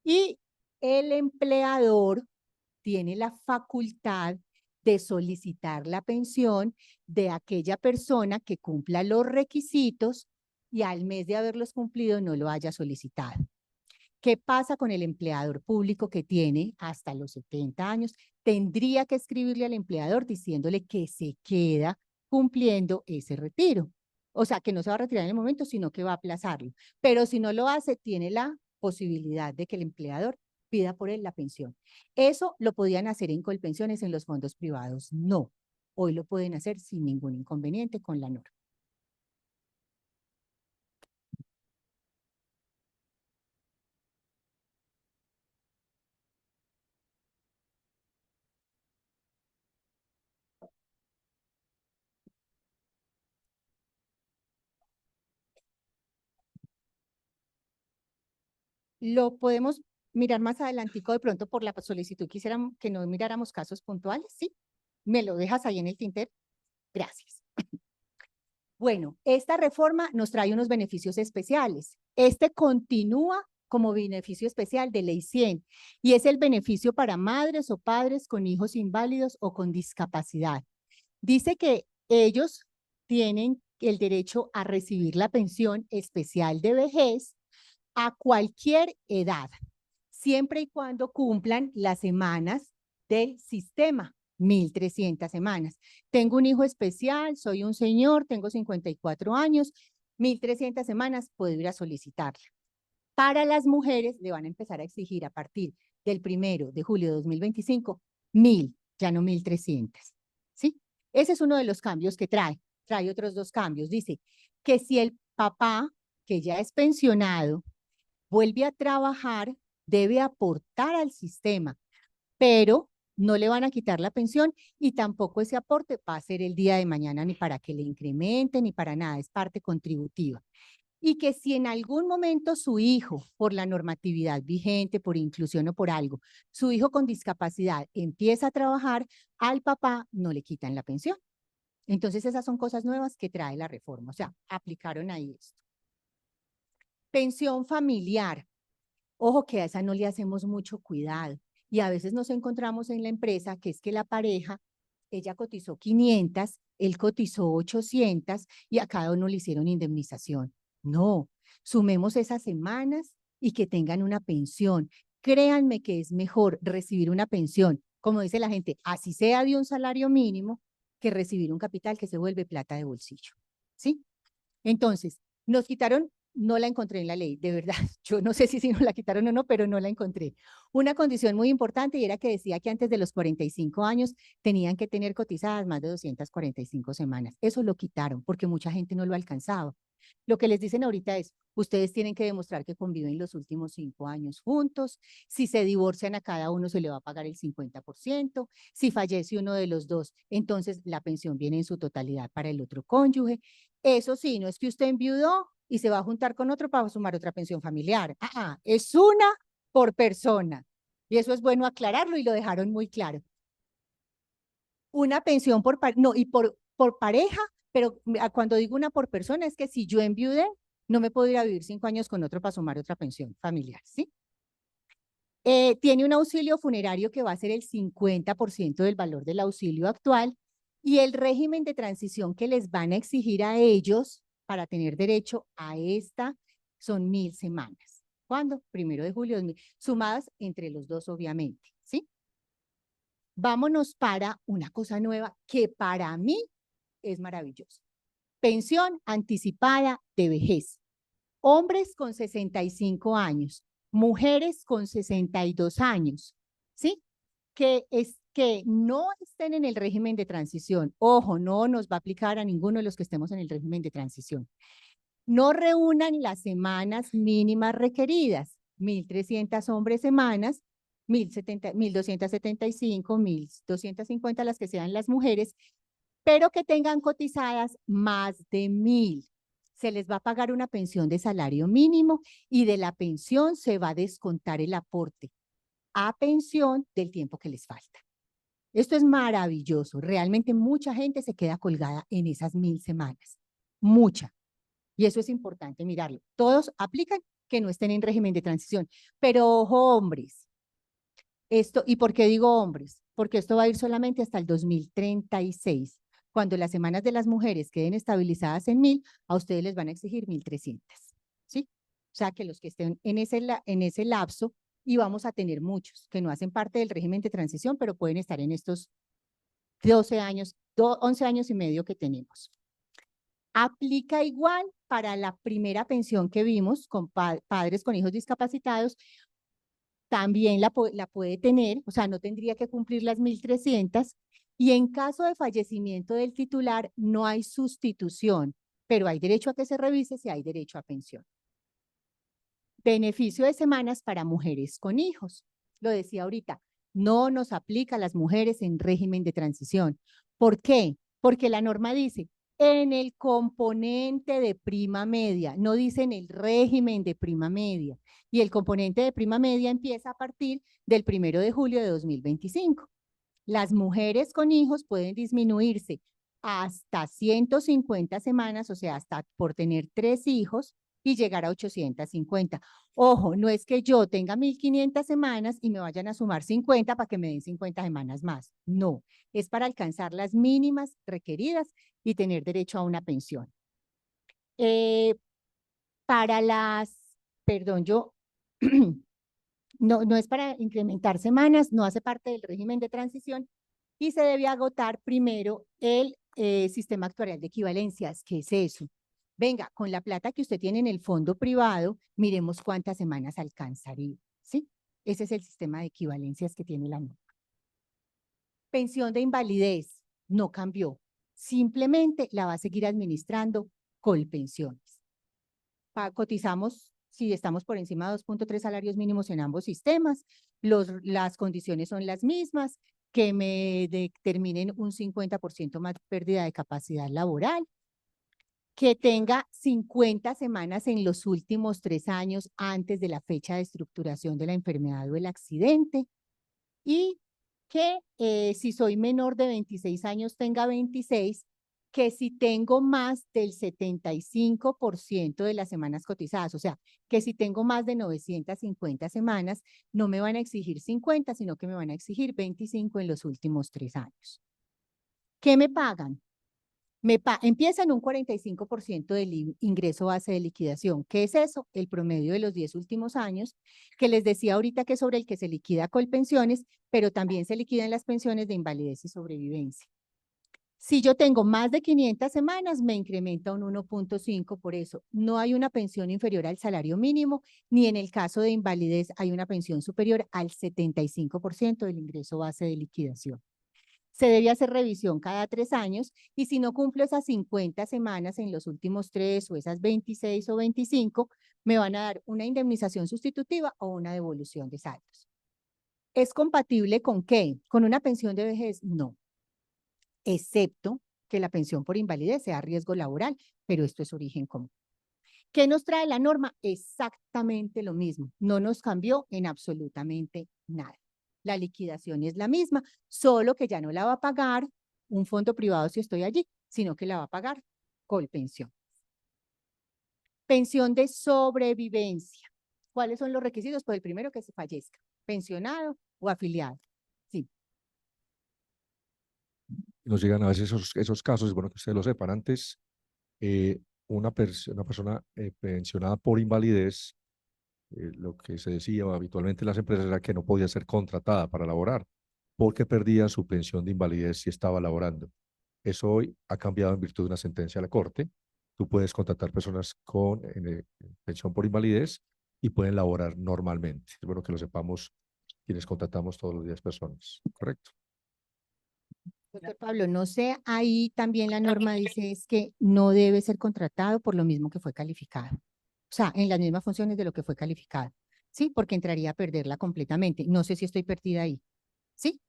Y el empleador tiene la facultad de solicitar la pensión de aquella persona que cumpla los requisitos y al mes de haberlos cumplido no lo haya solicitado. ¿Qué pasa con el empleador público que tiene hasta los 70 años? Tendría que escribirle al empleador diciéndole que se queda cumpliendo ese retiro. O sea, que no se va a retirar en el momento, sino que va a aplazarlo. Pero si no lo hace, tiene la posibilidad de que el empleador pida por él la pensión. Eso lo podían hacer en Colpensiones en los fondos privados. No. Hoy lo pueden hacer sin ningún inconveniente con la norma. Lo podemos mirar más adelantico de pronto por la solicitud. Quisieran que no miráramos casos puntuales, ¿sí? ¿Me lo dejas ahí en el tintero? Gracias. Bueno, esta reforma nos trae unos beneficios especiales. Este continúa como beneficio especial de Ley 100, y es el beneficio para madres o padres con hijos inválidos o con discapacidad. Dice que ellos tienen el derecho a recibir la pensión especial de vejez a cualquier edad, siempre y cuando cumplan las semanas del sistema, 1.300 semanas. Tengo un hijo especial, soy un señor, tengo 54 años, 1.300 semanas, puedo ir a solicitarla. Para las mujeres le van a empezar a exigir a partir del 1 de julio de 2025, 1.000, ya no 1.300, ¿sí? Ese es uno de los cambios que trae. Trae otros dos cambios. Dice que si el papá, que ya es pensionado, vuelve a trabajar, debe aportar al sistema, pero no le van a quitar la pensión y tampoco ese aporte va a ser el día de mañana ni para que le incrementen ni para nada, es parte contributiva. Y que si en algún momento su hijo, por la normatividad vigente, por inclusión o por algo, su hijo con discapacidad empieza a trabajar, al papá no le quitan la pensión. Entonces esas son cosas nuevas que trae la reforma, o sea, aplicaron ahí esto. Pensión familiar. Ojo que a esa no le hacemos mucho cuidado y a veces nos encontramos en la empresa que es que la pareja, ella cotizó 500, él cotizó 800 y a cada uno le hicieron indemnización. No, sumemos esas semanas y que tengan una pensión. Créanme que es mejor recibir una pensión, como dice la gente, así sea de un salario mínimo, que recibir un capital que se vuelve plata de bolsillo, ¿sí? Entonces, nos quitaron, no la encontré en la ley, de verdad, yo no sé si nos la quitaron o no, pero no la encontré. Una condición muy importante y era que decía que antes de los 45 años tenían que tener cotizadas más de 245 semanas. Eso lo quitaron porque mucha gente no lo alcanzaba. Lo que les dicen ahorita es, ustedes tienen que demostrar que conviven los últimos 5 años juntos, si se divorcian a cada uno se le va a pagar el 50%, si fallece uno de los dos, entonces la pensión viene en su totalidad para el otro cónyuge. Eso sí, no es que usted enviudó y se va a juntar con otro para sumar otra pensión familiar. Es una por persona. Y eso es bueno aclararlo y lo dejaron muy claro. Una pensión por pareja, pero cuando digo una por persona es que si yo enviudé, no me puedo ir a vivir 5 años con otro para sumar otra pensión familiar, ¿sí? Tiene un auxilio funerario que va a ser el 50% del valor del auxilio actual y el régimen de transición que les van a exigir a ellos para tener derecho a esta son 1.000 semanas. ¿Cuándo? 1 de julio, sumadas entre los dos, obviamente, ¿sí? Vámonos para una cosa nueva que para mí es maravillosa. Pensión anticipada de vejez. Hombres con 65 años, mujeres con 62 años, ¿sí? Que no estén en el régimen de transición. Ojo, no nos va a aplicar a ninguno de los que estemos en el régimen de transición. No reúnan las semanas mínimas requeridas, 1.300 hombres semanas, 1.275, 1.250 las que sean las mujeres, pero que tengan cotizadas más de 1.000. Se les va a pagar una pensión de salario mínimo y de la pensión se va a descontar el aporte a pensión del tiempo que les falta. Esto es maravilloso. Realmente mucha gente se queda colgada en esas 1.000 semanas. Mucha. Y eso es importante mirarlo. Todos aplican que no estén en régimen de transición. Pero ojo, hombres. ¿Y por qué digo hombres? Porque esto va a ir solamente hasta el 2036. Cuando las semanas de las mujeres queden estabilizadas en 1.000, a ustedes les van a exigir 1.300, ¿sí? O sea, que los que estén en ese lapso, y vamos a tener muchos que no hacen parte del régimen de transición, pero pueden estar en estos 12 años, 11 años y medio que tenemos. Aplica igual para la primera pensión que vimos con padres con hijos discapacitados, también la puede tener, o sea, no tendría que cumplir las 1.300, y en caso de fallecimiento del titular no hay sustitución, pero hay derecho a que se revise si hay derecho a pensión. Beneficio de semanas para mujeres con hijos. Lo decía ahorita, no nos aplica a las mujeres en régimen de transición. ¿Por qué? Porque la norma dice, en el componente de prima media, no dice en el régimen de prima media. Y el componente de prima media empieza a partir del 1 de julio de 2025. Las mujeres con hijos pueden disminuirse hasta 150 semanas, o sea, hasta por tener 3 hijos, y llegar a 850. Ojo, no es que yo tenga 1500 semanas y me vayan a sumar 50 para que me den 50 semanas más. No, es para alcanzar las mínimas requeridas y tener derecho a una pensión. Para las, perdón, yo, no es para incrementar semanas, no hace parte del régimen de transición y se debe agotar primero el sistema actuarial de equivalencias. ¿Qué es eso? Venga, con la plata que usted tiene en el fondo privado, miremos cuántas semanas alcanzaría, ¿sí? Ese es el sistema de equivalencias que tiene la norma. Pensión de invalidez no cambió, simplemente la va a seguir administrando Colpensiones. Cotizamos, si estamos por encima de 2.3 salarios mínimos en ambos sistemas, las condiciones son las mismas, que me determinen un 50% más pérdida de capacidad laboral, que tenga 50 semanas en los últimos 3 años antes de la fecha de estructuración de la enfermedad o el accidente, y que si soy menor de 26 años tenga 26, que si tengo más del 75% de las semanas cotizadas, o sea, que si tengo más de 950 semanas, no me van a exigir 50, sino que me van a exigir 25 en los últimos 3 años. ¿Qué me pagan? Empieza en un 45% del ingreso base de liquidación. ¿Qué es eso? El promedio de los 10 últimos años, que les decía ahorita que es sobre el que se liquida Colpensiones, pero también se liquidan las pensiones de invalidez y sobrevivencia. Si yo tengo más de 500 semanas, me incrementa un 1.5, por eso no hay una pensión inferior al salario mínimo, ni en el caso de invalidez hay una pensión superior al 75% del ingreso base de liquidación. Se debe hacer revisión cada 3 años y si no cumplo esas 50 semanas en los últimos 3 o esas 26 o 25, me van a dar una indemnización sustitutiva o una devolución de saldos. ¿Es compatible con qué? ¿Con una pensión de vejez? No, excepto que la pensión por invalidez sea riesgo laboral, pero esto es origen común. ¿Qué nos trae la norma? Exactamente lo mismo, no nos cambió en absolutamente nada. La liquidación es la misma, solo que ya no la va a pagar un fondo privado si estoy allí, sino que la va a pagar Colpensión. Pensión de sobrevivencia. ¿Cuáles son los requisitos? Pues el primero, que se fallezca, pensionado o afiliado. Sí. Nos llegan a veces esos casos, es bueno que ustedes lo sepan. Antes, una persona pensionada por invalidez, lo que se decía habitualmente en las empresas era que no podía ser contratada para laborar porque perdía su pensión de invalidez si estaba laborando. Eso hoy ha cambiado en virtud de una sentencia de la Corte. Tú puedes contratar personas con pensión por invalidez y pueden laborar normalmente. Es bueno que lo sepamos quienes contratamos todos los días personas. ¿Correcto? Doctor Pablo, no sé, ahí también la norma dice es que no debe ser contratado por lo mismo que fue calificado. O sea, en las mismas funciones de lo que fue calificado. Sí, porque entraría a perderla completamente. No sé si estoy perdida ahí. ¿Sí?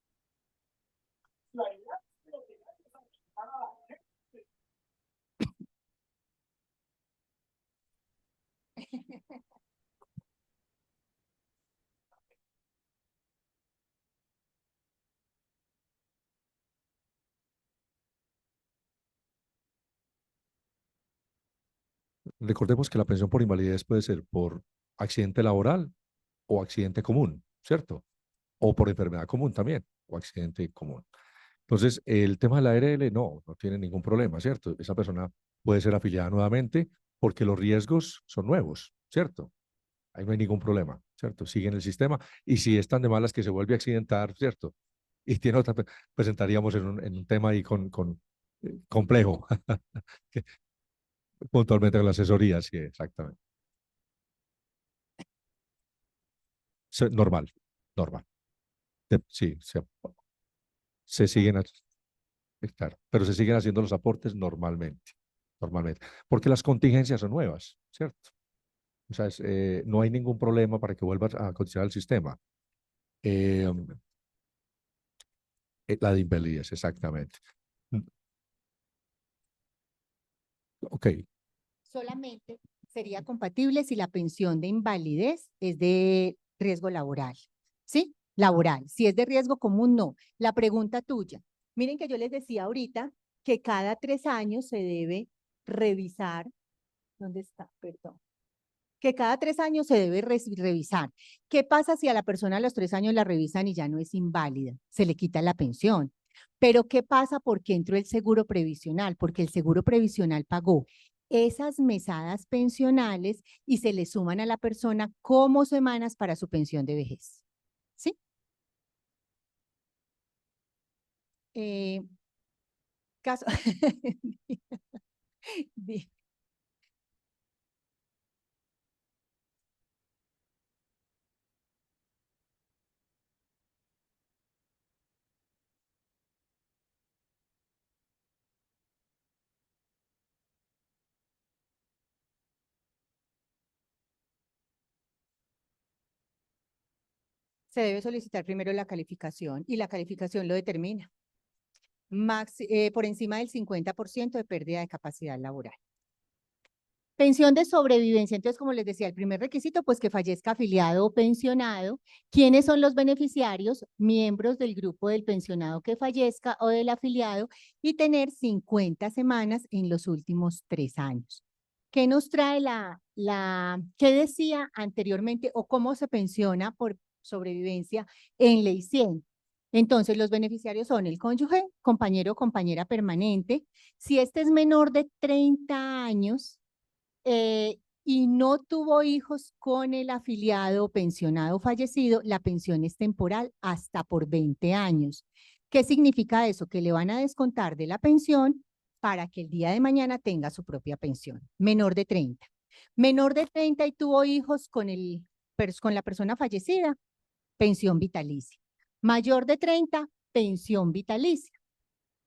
Recordemos que la pensión por invalidez puede ser por accidente laboral o accidente común, ¿cierto? O por enfermedad común también, o accidente común. Entonces, el tema de la ARL no tiene ningún problema, ¿cierto? Esa persona puede ser afiliada nuevamente porque los riesgos son nuevos, ¿cierto? Ahí no hay ningún problema, ¿cierto? Sigue en el sistema y si es tan de malas que se vuelve a accidentar, ¿cierto? Y tiene otra, pues entraríamos en un tema ahí complejo, puntualmente con la asesoría, sí, exactamente. Normal, normal. Sí, se siguen, claro, pero se siguen haciendo los aportes normalmente, porque las contingencias son nuevas, ¿cierto? O sea, no hay ningún problema para que vuelvas a cotizar al sistema. La de invalidez, exactamente. Ok, Solamente sería compatible si la pensión de invalidez es de riesgo laboral. ¿Sí? Laboral. Si es de riesgo común, no. La pregunta tuya. Miren que yo les decía ahorita que cada 3 años se debe revisar. ¿Dónde está? Perdón. que cada 3 años se debe revisar. ¿Qué pasa si a la persona a los 3 años la revisan y ya no es inválida? Se le quita la pensión. Pero ¿qué pasa? Porque entró el seguro previsional, porque el seguro previsional pagó esas mesadas pensionales y se le suman a la persona como semanas para su pensión de vejez. ¿Sí? Caso. Se debe solicitar primero la calificación y la calificación lo determina. Por encima del 50% de pérdida de capacidad laboral. Pensión de sobrevivencia. Entonces, como les decía, el primer requisito, pues que fallezca afiliado o pensionado. ¿Quiénes son los beneficiarios? Miembros del grupo del pensionado que fallezca o del afiliado y tener 50 semanas en los últimos 3 años. ¿Qué nos trae qué decía anteriormente o cómo se pensiona por sobrevivencia en Ley 100? Entonces, los beneficiarios son el cónyuge, compañero o compañera permanente. Si este es menor de 30 años, y no tuvo hijos con el afiliado pensionado fallecido, la pensión es temporal hasta por 20 años. ¿Qué significa eso? Que le van a descontar de la pensión para que el día de mañana tenga su propia pensión. Menor de 30. Menor de 30 y tuvo hijos con la persona fallecida, pensión vitalicia. Mayor de 30, pensión vitalicia.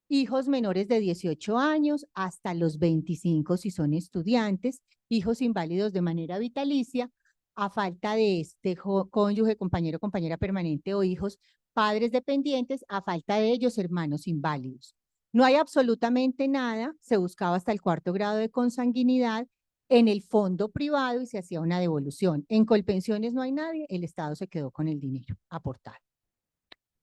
Hijos menores de 18 años hasta los 25 si son estudiantes, hijos inválidos de manera vitalicia, a falta de cónyuge, compañero, compañera permanente o hijos, padres dependientes, a falta de ellos, hermanos inválidos. No hay absolutamente nada, se buscaba hasta el 4º grado de consanguinidad en el fondo privado y se hacía una devolución. En Colpensiones no hay nadie, el Estado se quedó con el dinero aportado.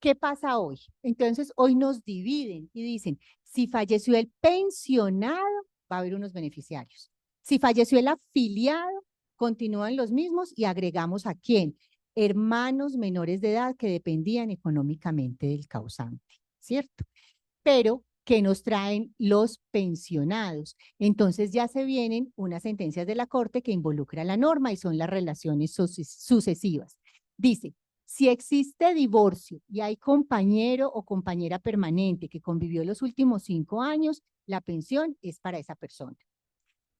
¿Qué pasa hoy? Entonces, hoy nos dividen y dicen, si falleció el pensionado, va a haber unos beneficiarios. Si falleció el afiliado, continúan los mismos y agregamos a quién? Hermanos menores de edad que dependían económicamente del causante, ¿cierto? Pero, ¿qué nos traen los pensionados? Entonces ya se vienen unas sentencias de la Corte que involucran la norma y son las relaciones sucesivas. Dice, si existe divorcio y hay compañero o compañera permanente que convivió los últimos 5 años, la pensión es para esa persona.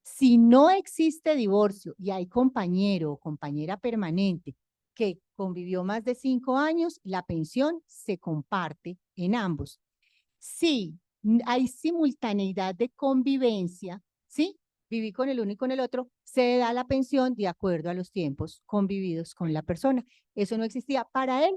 Si no existe divorcio y hay compañero o compañera permanente que convivió más de 5 años, la pensión se comparte en ambos. Si hay simultaneidad de convivencia, ¿sí? Viví con el uno y con el otro, se da la pensión de acuerdo a los tiempos convividos con la persona. Eso no existía para el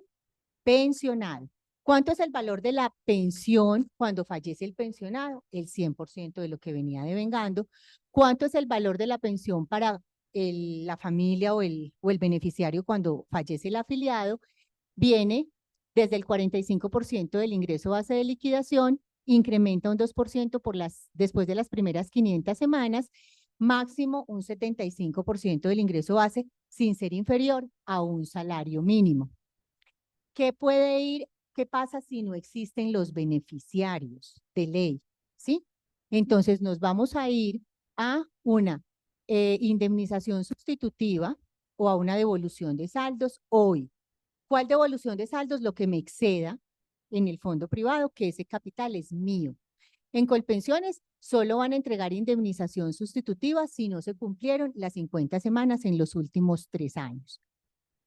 pensionado. ¿Cuánto es el valor de la pensión cuando fallece el pensionado? El 100% de lo que venía devengando. ¿Cuánto es el valor de la pensión para la familia o el beneficiario cuando fallece el afiliado? Viene desde el 45% del ingreso base de liquidación, incrementa un 2% después de las primeras 500 semanas, máximo un 75% del ingreso base sin ser inferior a un salario mínimo. ¿Qué pasa si no existen los beneficiarios de ley? ¿Sí? Entonces nos vamos a ir a una indemnización sustitutiva o a una devolución de saldos hoy. ¿Cuál devolución de saldos? Lo que me exceda en el fondo privado, que ese capital es mío. En Colpensiones solo van a entregar indemnización sustitutiva si no se cumplieron las 50 semanas en los últimos 3 años.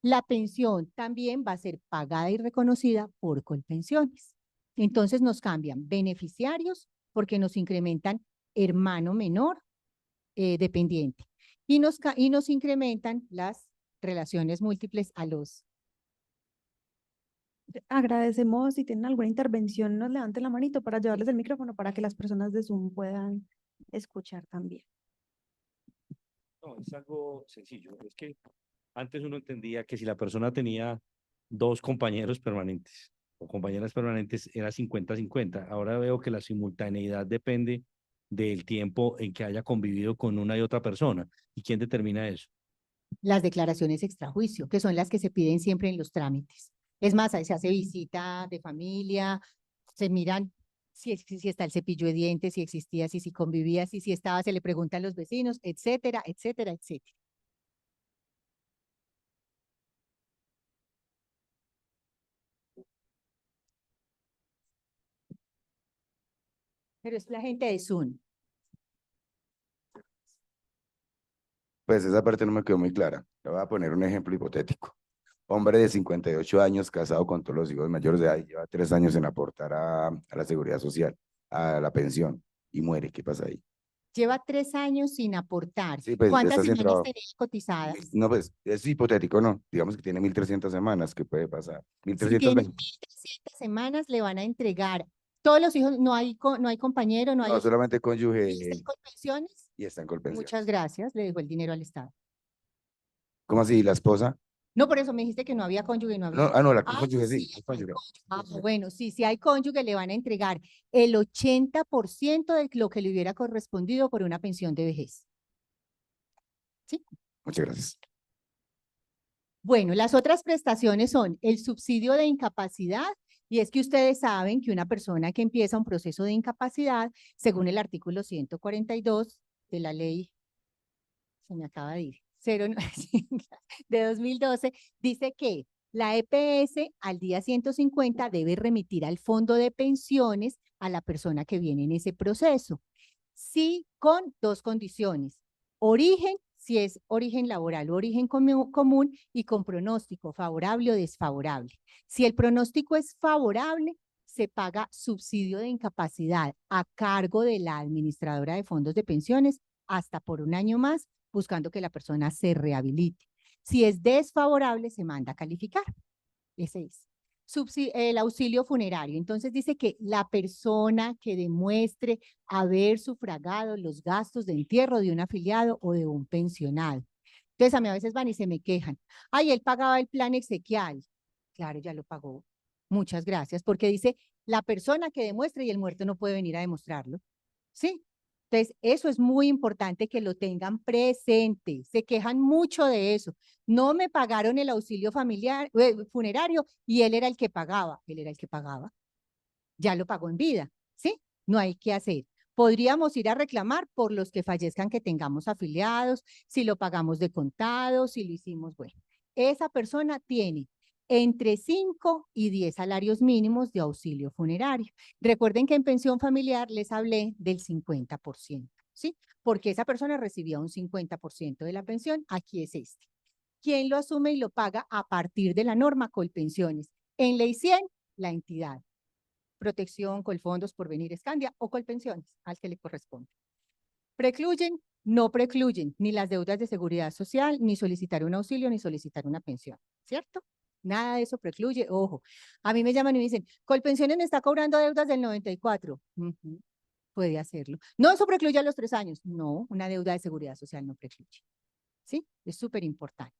La pensión también va a ser pagada y reconocida por Colpensiones. Entonces nos cambian beneficiarios porque nos incrementan hermano menor dependiente y nos incrementan las relaciones múltiples a los. Agradecemos si tienen alguna intervención, nos levanten la manito para llevarles el micrófono para que las personas de Zoom puedan escuchar también. No, es algo sencillo. Es que antes uno entendía que si la persona tenía 2 compañeros permanentes o compañeras permanentes era 50-50. Ahora veo que la simultaneidad depende del tiempo en que haya convivido con una y otra persona. ¿Y quién determina eso? las declaraciones extrajuicio, que son las que se piden siempre en los trámites. Es más, ahí se hace visita de familia, se miran si está el cepillo de dientes, si existía, si convivía, si estaba, se le preguntan a los vecinos, etcétera, etcétera, etcétera. Pero es la gente de Zoom. Pues esa parte no me quedó muy clara. Le voy a poner un ejemplo hipotético. Hombre de 58 años, casado con todos los hijos mayores de edad, y lleva 3 años en aportar a la seguridad social, a la pensión, y muere. ¿Qué pasa ahí? Lleva 3 años sin aportar. Sí, pues ¿Cuántas está sin semanas trabajo. tenía cotizadas? No, pues es hipotético, ¿no? Digamos que tiene 1.300 semanas, ¿qué puede pasar? Si tiene 1.320. 1.300 semanas, le van a entregar todos los hijos, no hay compañero, no hay No, solamente cónyuge ¿y están con pensiones? y están con pensión. Muchas gracias, le dejó el dinero al Estado. ¿Cómo así? ¿La esposa? No, por eso me dijiste que no había cónyuge, no había. No, la Ah, cónyuge sí, sí. el cónyuge. bueno, sí, si hay cónyuge, le van a entregar el 80% de lo que le hubiera correspondido por una pensión de vejez. ¿Sí? Muchas gracias. Bueno, las otras prestaciones son el subsidio de incapacidad, y es que ustedes saben que una persona que empieza un proceso de incapacidad, según el artículo 142 de la ley, se me acaba de ir, 09 de 2012, dice que la EPS al día 150 debe remitir al fondo de pensiones a la persona que viene en ese proceso. Sí, con 2 condiciones. Origen, si es origen laboral o origen común, y con pronóstico favorable o desfavorable. Si el pronóstico es favorable, se paga subsidio de incapacidad a cargo de la administradora de fondos de pensiones hasta por 1 año más, buscando que la persona se rehabilite. Si es desfavorable, se manda a calificar. Ese es. El auxilio funerario. Entonces dice que la persona que demuestre haber sufragado los gastos de entierro de un afiliado o de un pensionado. Entonces a mí a veces van y se me quejan. Ay, él pagaba el plan exequial. Claro, ya lo pagó. Muchas gracias, porque dice la persona que demuestre y el muerto no puede venir a demostrarlo. ¿Sí? Entonces, eso es muy importante que lo tengan presente. Se quejan mucho de eso. No me pagaron el auxilio familiar, funerario, y él era el que pagaba. Él era el que pagaba. Ya lo pagó en vida, ¿sí? No hay que hacer. Podríamos ir a reclamar por los que fallezcan que tengamos afiliados, si lo pagamos de contado, si lo hicimos, bueno. Esa persona tiene entre 5 y 10 salarios mínimos de auxilio funerario. Recuerden que en pensión familiar les hablé del 50%, ¿sí? Porque esa persona recibía un 50% de la pensión, aquí es este. ¿Quién lo asume y lo paga a partir de la norma Colpensiones? En ley 100, la entidad. Protección, Colfondos, Porvenir, Escandia o Colpensiones, al que le corresponde. ¿Precluyen? No precluyen ni las deudas de seguridad social, ni solicitar un auxilio, ni solicitar una pensión, ¿cierto? Nada de eso precluye, ojo. A mí me llaman y me dicen, Colpensiones me está cobrando deudas del 94. Puede hacerlo. No, eso precluye a los 3 años. No, una deuda de seguridad social no precluye. ¿Sí? Es súper importante.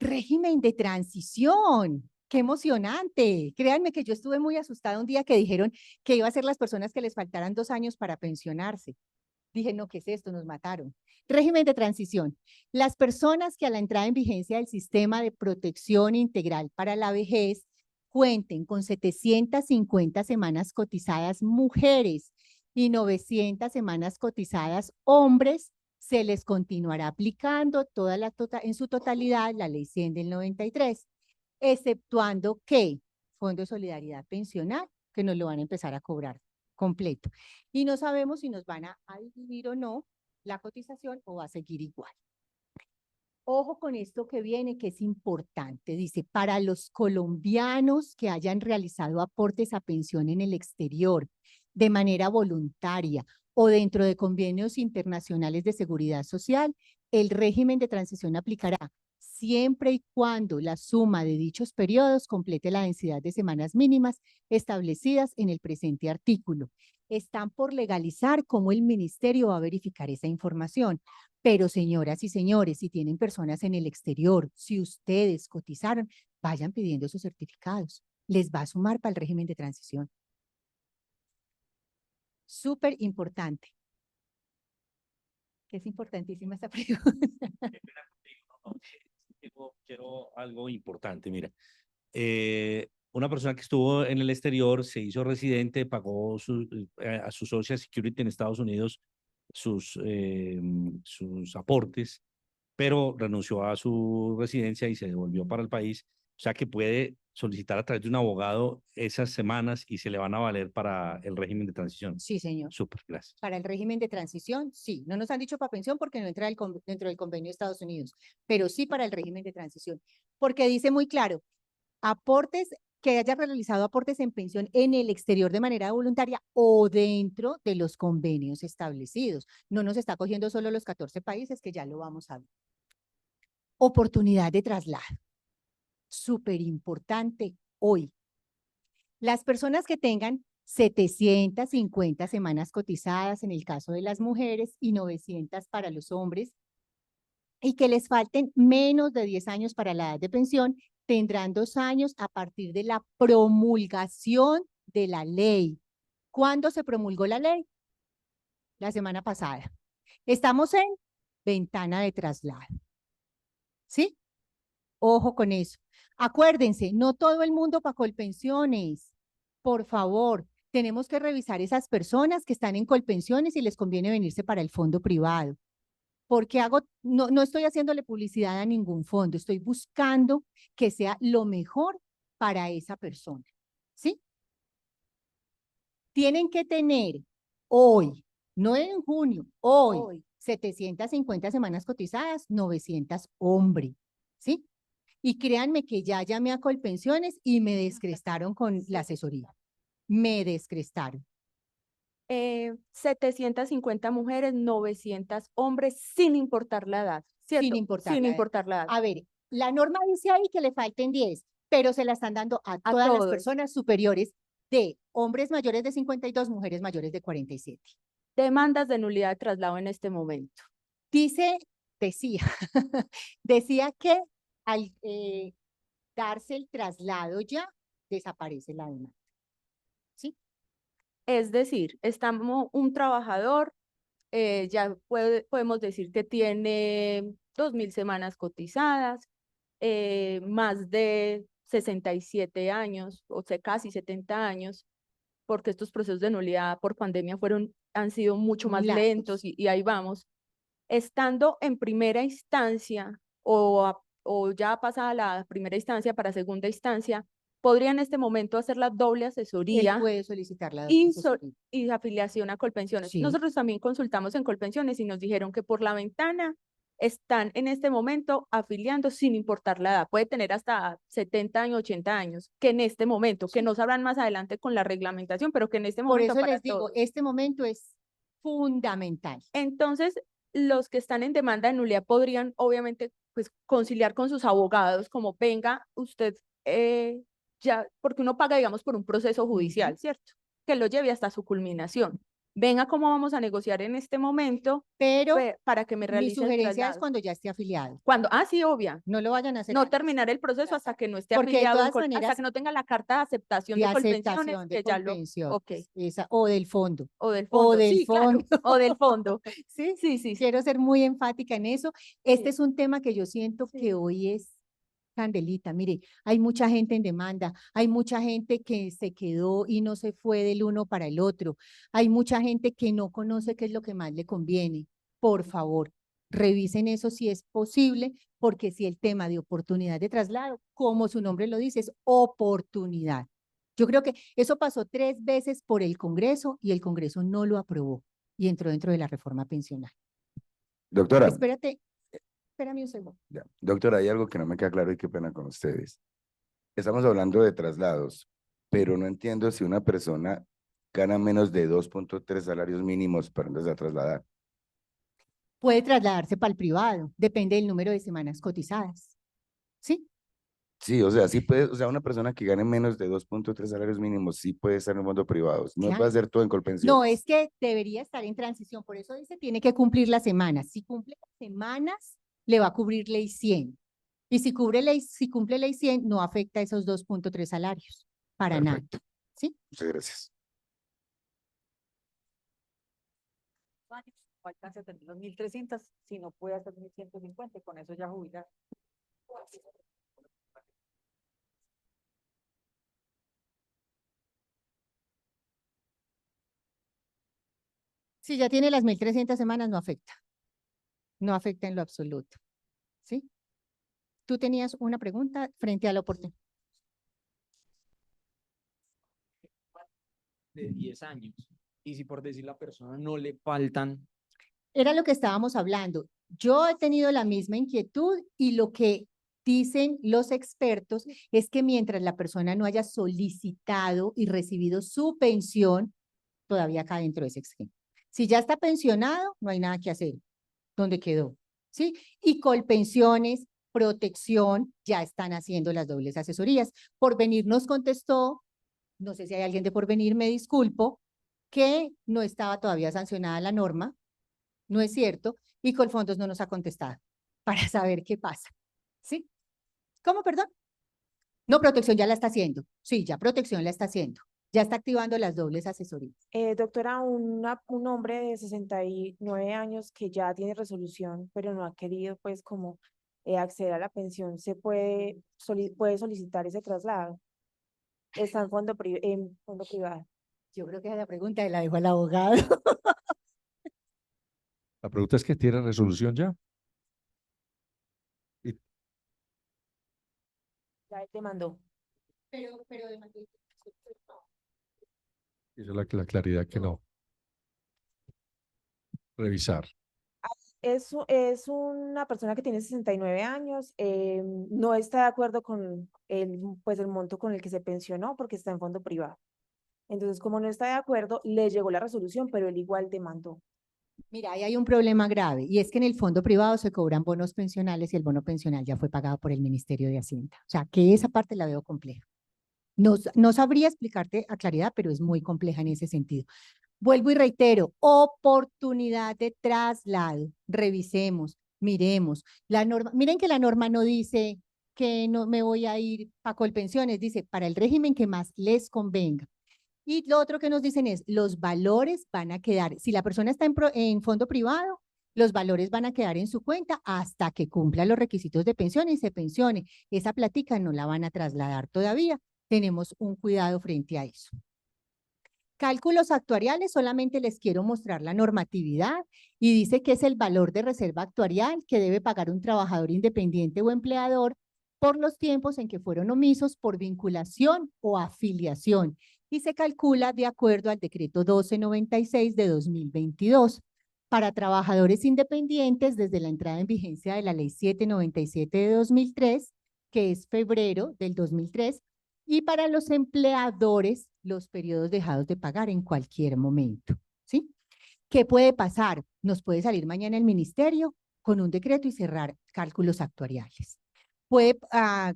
Régimen de transición. ¡Qué emocionante! Créanme que yo estuve muy asustada un día que dijeron que iba a ser las personas que les faltaran 2 años para pensionarse. Dije, no, ¿qué es esto? Nos mataron. Régimen de transición. Las personas que a la entrada en vigencia del sistema de protección integral para la vejez cuenten con 750 semanas cotizadas mujeres y 900 semanas cotizadas hombres, se les continuará aplicando en su totalidad la ley 100 del 93, exceptuando que Fondo de Solidaridad Pensional, que nos lo van a empezar a cobrar completo. Y no sabemos si nos van a dividir o no la cotización o va a seguir igual. Ojo con esto que viene, que es importante. Dice, para los colombianos que hayan realizado aportes a pensión en el exterior de manera voluntaria o dentro de convenios internacionales de seguridad social, el régimen de transición aplicará siempre y cuando la suma de dichos periodos complete la densidad de semanas mínimas establecidas en el presente artículo. Están por legalizar cómo el ministerio va a verificar esa información. Pero señoras y señores, si tienen personas en el exterior, si ustedes cotizaron, vayan pidiendo esos certificados. Les va a sumar para el régimen de transición. Súper importante. que es importantísima esta pregunta. Quiero algo importante, mira. Una persona que estuvo en el exterior, se hizo residente, pagó a su Social Security en Estados Unidos sus aportes, pero renunció a su residencia y se devolvió para el país. O sea que puede solicitar a través de un abogado esas semanas y se le van a valer para el régimen de transición. Sí, señor. Súper, gracias. Para el régimen de transición, sí. No nos han dicho para pensión porque no entra dentro del convenio de Estados Unidos, pero sí para el régimen de transición. Porque dice muy claro, aportes que haya realizado aportes en pensión en el exterior de manera voluntaria o dentro de los convenios establecidos. No nos está cogiendo solo los 14 países, que ya lo vamos a ver. Oportunidad de traslado. Súper importante hoy. Las personas que tengan 750 semanas cotizadas en el caso de las mujeres y 900 para los hombres, y que les falten menos de 10 años para la edad de pensión, tendrán 2 años a partir de la promulgación de la ley. ¿Cuándo se promulgó la ley? La semana pasada. Estamos en ventana de traslado. ¿Sí? Ojo con eso. Acuérdense, no todo el mundo para Colpensiones. Por favor, tenemos que revisar esas personas que están en Colpensiones y les conviene venirse para el fondo privado. Porque no estoy haciéndole publicidad a ningún fondo, estoy buscando que sea lo mejor para esa persona. ¿Sí? Tienen que tener hoy, no en junio, hoy 750 semanas cotizadas, 900 hombre. ¿Sí? Y créanme que ya llamé a Colpensiones y me descrestaron con la asesoría. Me descrestaron. 750 mujeres, 900 hombres, sin importar la edad, ¿cierto? Sin importar Sin la edad. importar la edad. A ver, la norma dice ahí que le falten 10, pero se la están dando a todas las todos. personas superiores de hombres mayores de 52, mujeres mayores de 47. Demandas de nulidad de traslado en este momento. Decía que al darse el traslado ya, desaparece la demanda. ¿Sí? Es decir, estamos un trabajador, ya podemos decir que tiene 2.000 semanas cotizadas, más de 67 años, o sea, casi 70 años, porque estos procesos de nulidad por pandemia han sido mucho más Largos. lentos y ahí vamos. Estando en primera instancia o ya pasada la primera instancia para segunda instancia, podría en este momento hacer la doble Él asesoría puede solicitar la doble y, asesoría. y afiliación a Colpensiones. Sí. Nosotros también consultamos en Colpensiones y nos dijeron que por la ventana están en este momento afiliando sin importar la edad. Puede tener hasta 70 años, 80 años, que en este momento, que no sabrán más adelante con la reglamentación, pero que en este Por momento eso para les digo, todos. este momento es fundamental. Entonces, los que están en demanda de nulidad podrían, obviamente, pues conciliar con sus abogados, como venga usted, ya, porque uno paga, digamos, por un proceso judicial, ¿cierto? Que lo lleve hasta su culminación. Venga, cómo vamos a negociar en este momento, Pero para que me mi realice el sugerencia es traslado. cuando ya esté afiliado. Sí, obvia. No lo vayan a hacer No antes. terminar el proceso hasta que no esté Porque de afiliado, todas hasta maneras, que no tenga la carta de aceptación de de Colpensiones, aceptación de que ya lo, Colpensiones, ok, o del fondo. o del fondo, del sí, claro, fondo. o del fondo. Sí, Sí, sí, sí. quiero ser muy enfática en eso. Este Sí. es un tema que yo siento Sí. que hoy es candelita. Mire, hay mucha gente en demanda, hay mucha gente que se quedó y no se fue del uno para el otro, hay mucha gente que no conoce qué es lo que más le conviene. Por favor, revisen eso si es posible, porque si el tema de oportunidad de traslado, como su nombre lo dice, es oportunidad. Yo creo que eso pasó 3 veces por el Congreso y el Congreso no lo aprobó y entró dentro de la reforma pensional. Doctora, Espérame un segundo. ya. Doctora, hay algo que no me queda claro y qué pena con ustedes. Estamos hablando de traslados, pero no entiendo si una persona gana menos de 2.3 salarios mínimos para antes de trasladar. Puede trasladarse para el privado, depende del número de semanas cotizadas. ¿Sí? Sí, o sea, sí puede, o sea, una persona que gane menos de 2.3 salarios mínimos sí puede estar en un fondo privado. No Claro. puede hacer todo en Colpensiones. No, es que debería estar en transición, por eso dice tiene que cumplir las semanas. Si cumple las semanas, le va a cubrir ley 100. Y si cumple ley 100, no afecta esos 2.3 salarios, para Perfecto. nada. ¿Sí? Muchas gracias. alcanza a tener los 1.300, si no puede hacer 1.150, con eso ya jubila. Si ya tiene las 1.300 semanas, no afecta. No afecta en lo absoluto. ¿Sí? Tú tenías una pregunta frente a la oportunidad. De 10 años. Y si por decir la persona no le faltan. Era lo que estábamos hablando. Yo he tenido la misma inquietud y lo que dicen los expertos es que mientras la persona no haya solicitado y recibido su pensión, todavía cae dentro de ese esquema. Si ya está pensionado, no hay nada que hacer. ¿Dónde quedó? ¿Sí? Y Colpensiones, Protección, ya están haciendo las dobles asesorías. Porvenir nos contestó, no sé si hay alguien de Porvenir, me disculpo, que no estaba todavía sancionada la norma, no es cierto, y Colfondos no nos ha contestado para saber qué pasa. ¿Sí? ¿Cómo, perdón? No, Protección ya la está haciendo. Sí, ya Protección la está haciendo. Ya está activando las dobles asesorías. Doctora, un hombre de 69 años que ya tiene resolución, pero no ha querido pues como acceder a la pensión, ¿se puede solicitar ese traslado? Está en fondo privado. Yo creo que esa pregunta la dejo al abogado. La pregunta es que tiene resolución ya. Y Ya él te mandó. Pero esa es la claridad que no. Revisar. Es una persona que tiene 69 años, no está de acuerdo con pues el monto con el que se pensionó porque está en fondo privado. Entonces, como no está de acuerdo, le llegó la resolución, pero él igual demandó. Mira, ahí hay un problema grave y es que en el fondo privado se cobran bonos pensionales y el bono pensional ya fue pagado por el Ministerio de Hacienda. O sea, que esa parte la veo compleja. No sabría explicarte a claridad, pero es muy compleja en ese sentido. Vuelvo y reitero, oportunidad de traslado. Revisemos, miremos. La norma, miren que la norma no dice que no me voy a ir para Colpensiones, dice para el régimen que más les convenga. Y lo otro que nos dicen es, los valores van a quedar, si la persona está en fondo privado, los valores van a quedar en su cuenta hasta que cumpla los requisitos de pensión y se pensione. Esa plática no la van a trasladar todavía. Tenemos un cuidado frente a eso. Cálculos actuariales, solamente les quiero mostrar la normatividad y dice que es el valor de reserva actuarial que debe pagar un trabajador independiente o empleador por los tiempos en que fueron omisos por vinculación o afiliación y se calcula de acuerdo al decreto 1296 de 2022 para trabajadores independientes desde la entrada en vigencia de la ley 797 de 2003, que es febrero del 2003, y para los empleadores, los periodos dejados de pagar en cualquier momento, ¿sí? ¿Qué puede pasar? Nos puede salir mañana el ministerio con un decreto y cerrar cálculos actuariales. Puede,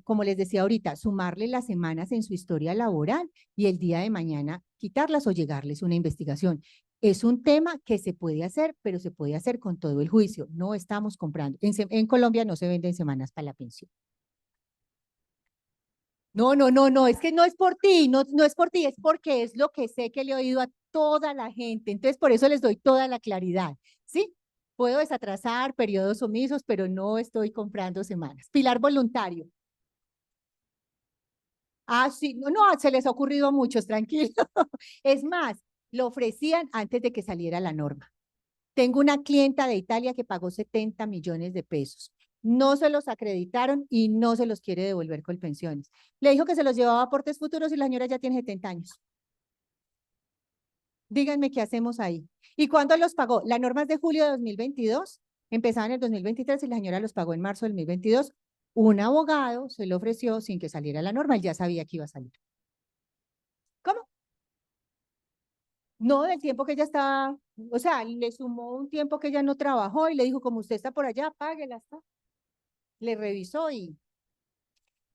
como les decía ahorita, sumarle las semanas en su historia laboral y el día de mañana quitarlas o llegarles una investigación. Es un tema que se puede hacer, pero se puede hacer con todo el juicio. No estamos comprando. En Colombia no se venden semanas para la pensión. No, es que no es por ti, no es por ti, es porque es lo que sé que le he oído a toda la gente. Entonces, por eso les doy toda la claridad, ¿sí? Puedo desatrasar periodos omisos, pero no estoy comprando semanas. Pilar voluntario. Ah, sí, no, se les ha ocurrido a muchos, tranquilo. Es más, lo ofrecían antes de que saliera la norma. Tengo una clienta de Italia que pagó 70 millones de pesos. No se los acreditaron y no se los quiere devolver Colpensiones. Le dijo que se los llevaba a aportes futuros y la señora ya tiene 70 años. Díganme qué hacemos ahí. ¿Y cuándo los pagó? La norma es de julio de 2022, empezaba en el 2023 y la señora los pagó en marzo del 2022. Un abogado se lo ofreció sin que saliera la norma, él ya sabía que iba a salir. ¿Cómo? No, del tiempo que ella estaba, o sea, le sumó un tiempo que ella no trabajó y le dijo, como usted está por allá, páguela, está. Le revisó y,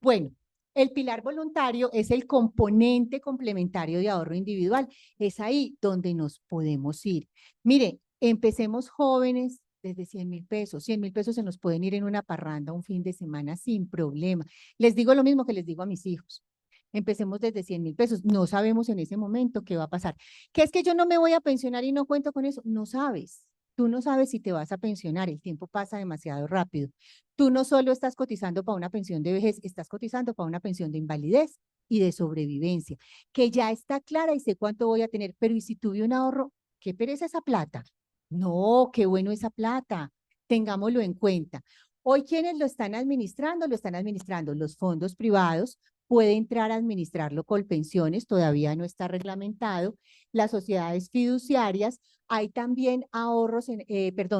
bueno, el pilar voluntario es el componente complementario de ahorro individual. Es ahí donde nos podemos ir. Mire, empecemos jóvenes desde 100.000 pesos. 100.000 pesos se nos pueden ir en una parranda un fin de semana sin problema. Les digo lo mismo que les digo a mis hijos. Empecemos desde 100.000 pesos. No sabemos en ese momento qué va a pasar. ¿Qué es que yo no me voy a pensionar y no cuento con eso? No sabes. Tú no sabes si te vas a pensionar, el tiempo pasa demasiado rápido. Tú no solo estás cotizando para una pensión de vejez, estás cotizando para una pensión de invalidez y de sobrevivencia, que ya está clara y sé cuánto voy a tener, pero ¿y si tuve un ahorro? ¿Qué pereza esa plata? No, qué bueno esa plata, tengámoslo en cuenta. Hoy, ¿quiénes lo están administrando? Lo están administrando los fondos privados, puede entrar a administrarlo Colpensiones, todavía no está reglamentado, las sociedades fiduciarias, hay también ahorros,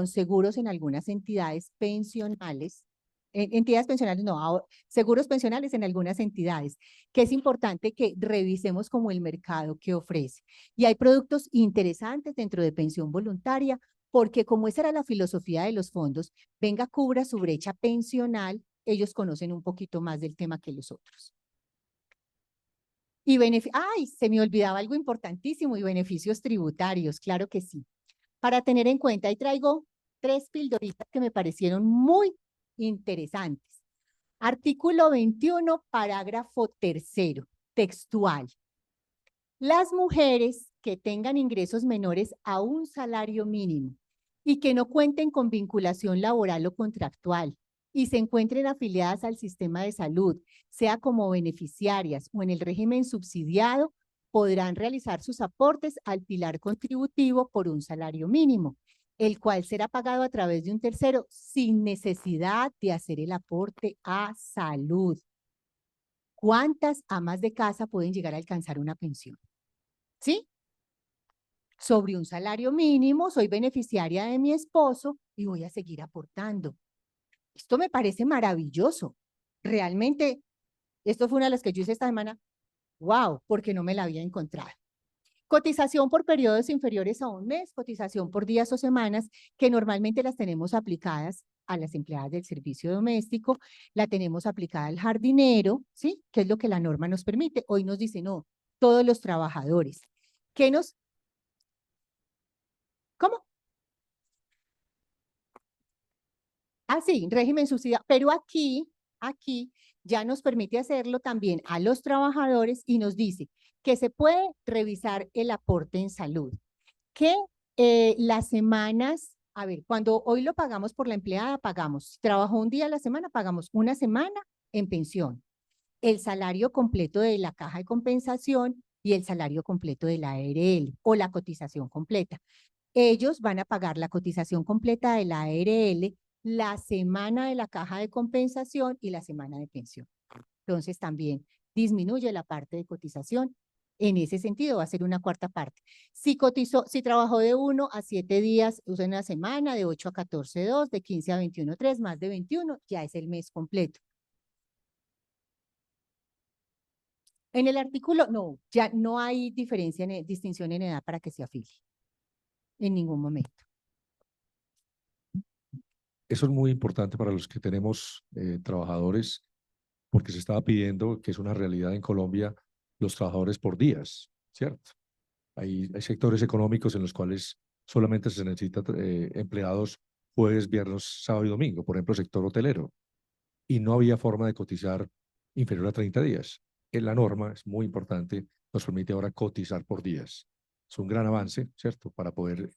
seguros en algunas entidades pensionales, entidades pensionales, no, seguros pensionales en algunas entidades, que es importante que revisemos como el mercado que ofrece. Y hay productos interesantes dentro de pensión voluntaria, porque como esa era la filosofía de los fondos, venga, cubra su brecha pensional, ellos conocen un poquito más del tema que los otros. Y ¡ay! Se me olvidaba algo importantísimo, y beneficios tributarios, claro que sí. Para tener en cuenta, ahí traigo 3 pildoritas que me parecieron muy interesantes. Artículo 21, parágrafo 3º, textual. Las mujeres que tengan ingresos menores a un salario mínimo y que no cuenten con vinculación laboral o contractual y se encuentren afiliadas al sistema de salud, sea como beneficiarias o en el régimen subsidiado, podrán realizar sus aportes al pilar contributivo por un salario mínimo, el cual será pagado a través de un tercero sin necesidad de hacer el aporte a salud. ¿Cuántas amas de casa pueden llegar a alcanzar una pensión? ¿Sí? Sobre un salario mínimo, soy beneficiaria de mi esposo y voy a seguir aportando. Esto me parece maravilloso. Realmente, esto fue una de las que yo hice esta semana. ¡Wow! Porque no me la había encontrado. Cotización por periodos inferiores a un mes, cotización por días o semanas, que normalmente las tenemos aplicadas a las empleadas del servicio doméstico, la tenemos aplicada al jardinero, ¿sí? Que es lo que la norma nos permite. Hoy nos dice, no, todos los trabajadores. ¿Qué nos... ¿Cómo? Ah, sí, régimen subsidiado, pero aquí ya nos permite hacerlo también a los trabajadores y nos dice que se puede revisar el aporte en salud, que las semanas, a ver, cuando hoy lo pagamos por la empleada, pagamos, si trabajó un día a la semana, pagamos una semana en pensión, el salario completo de la caja de compensación y el salario completo de la ARL o la cotización completa. Ellos van a pagar la cotización completa de la ARL, la semana de la caja de compensación y la semana de pensión. Entonces también disminuye la parte de cotización. En ese sentido va a ser una cuarta parte. Si trabajó de 1 a 7 días, usa una semana, de 8 a 14, 2, de 15 a 21, 3, más de 21, ya es el mes completo. En el artículo, no, ya no hay distinción en edad para que se afilie. En ningún momento. Eso es muy importante para los que tenemos trabajadores, porque se estaba pidiendo, que es una realidad en Colombia, los trabajadores por días, ¿cierto? Hay sectores económicos en los cuales solamente se necesita empleados jueves, viernes, sábado y domingo, por ejemplo, el sector hotelero, y no había forma de cotizar inferior a 30 días. En la norma, es muy importante, nos permite ahora cotizar por días. Es un gran avance, ¿cierto?, para poder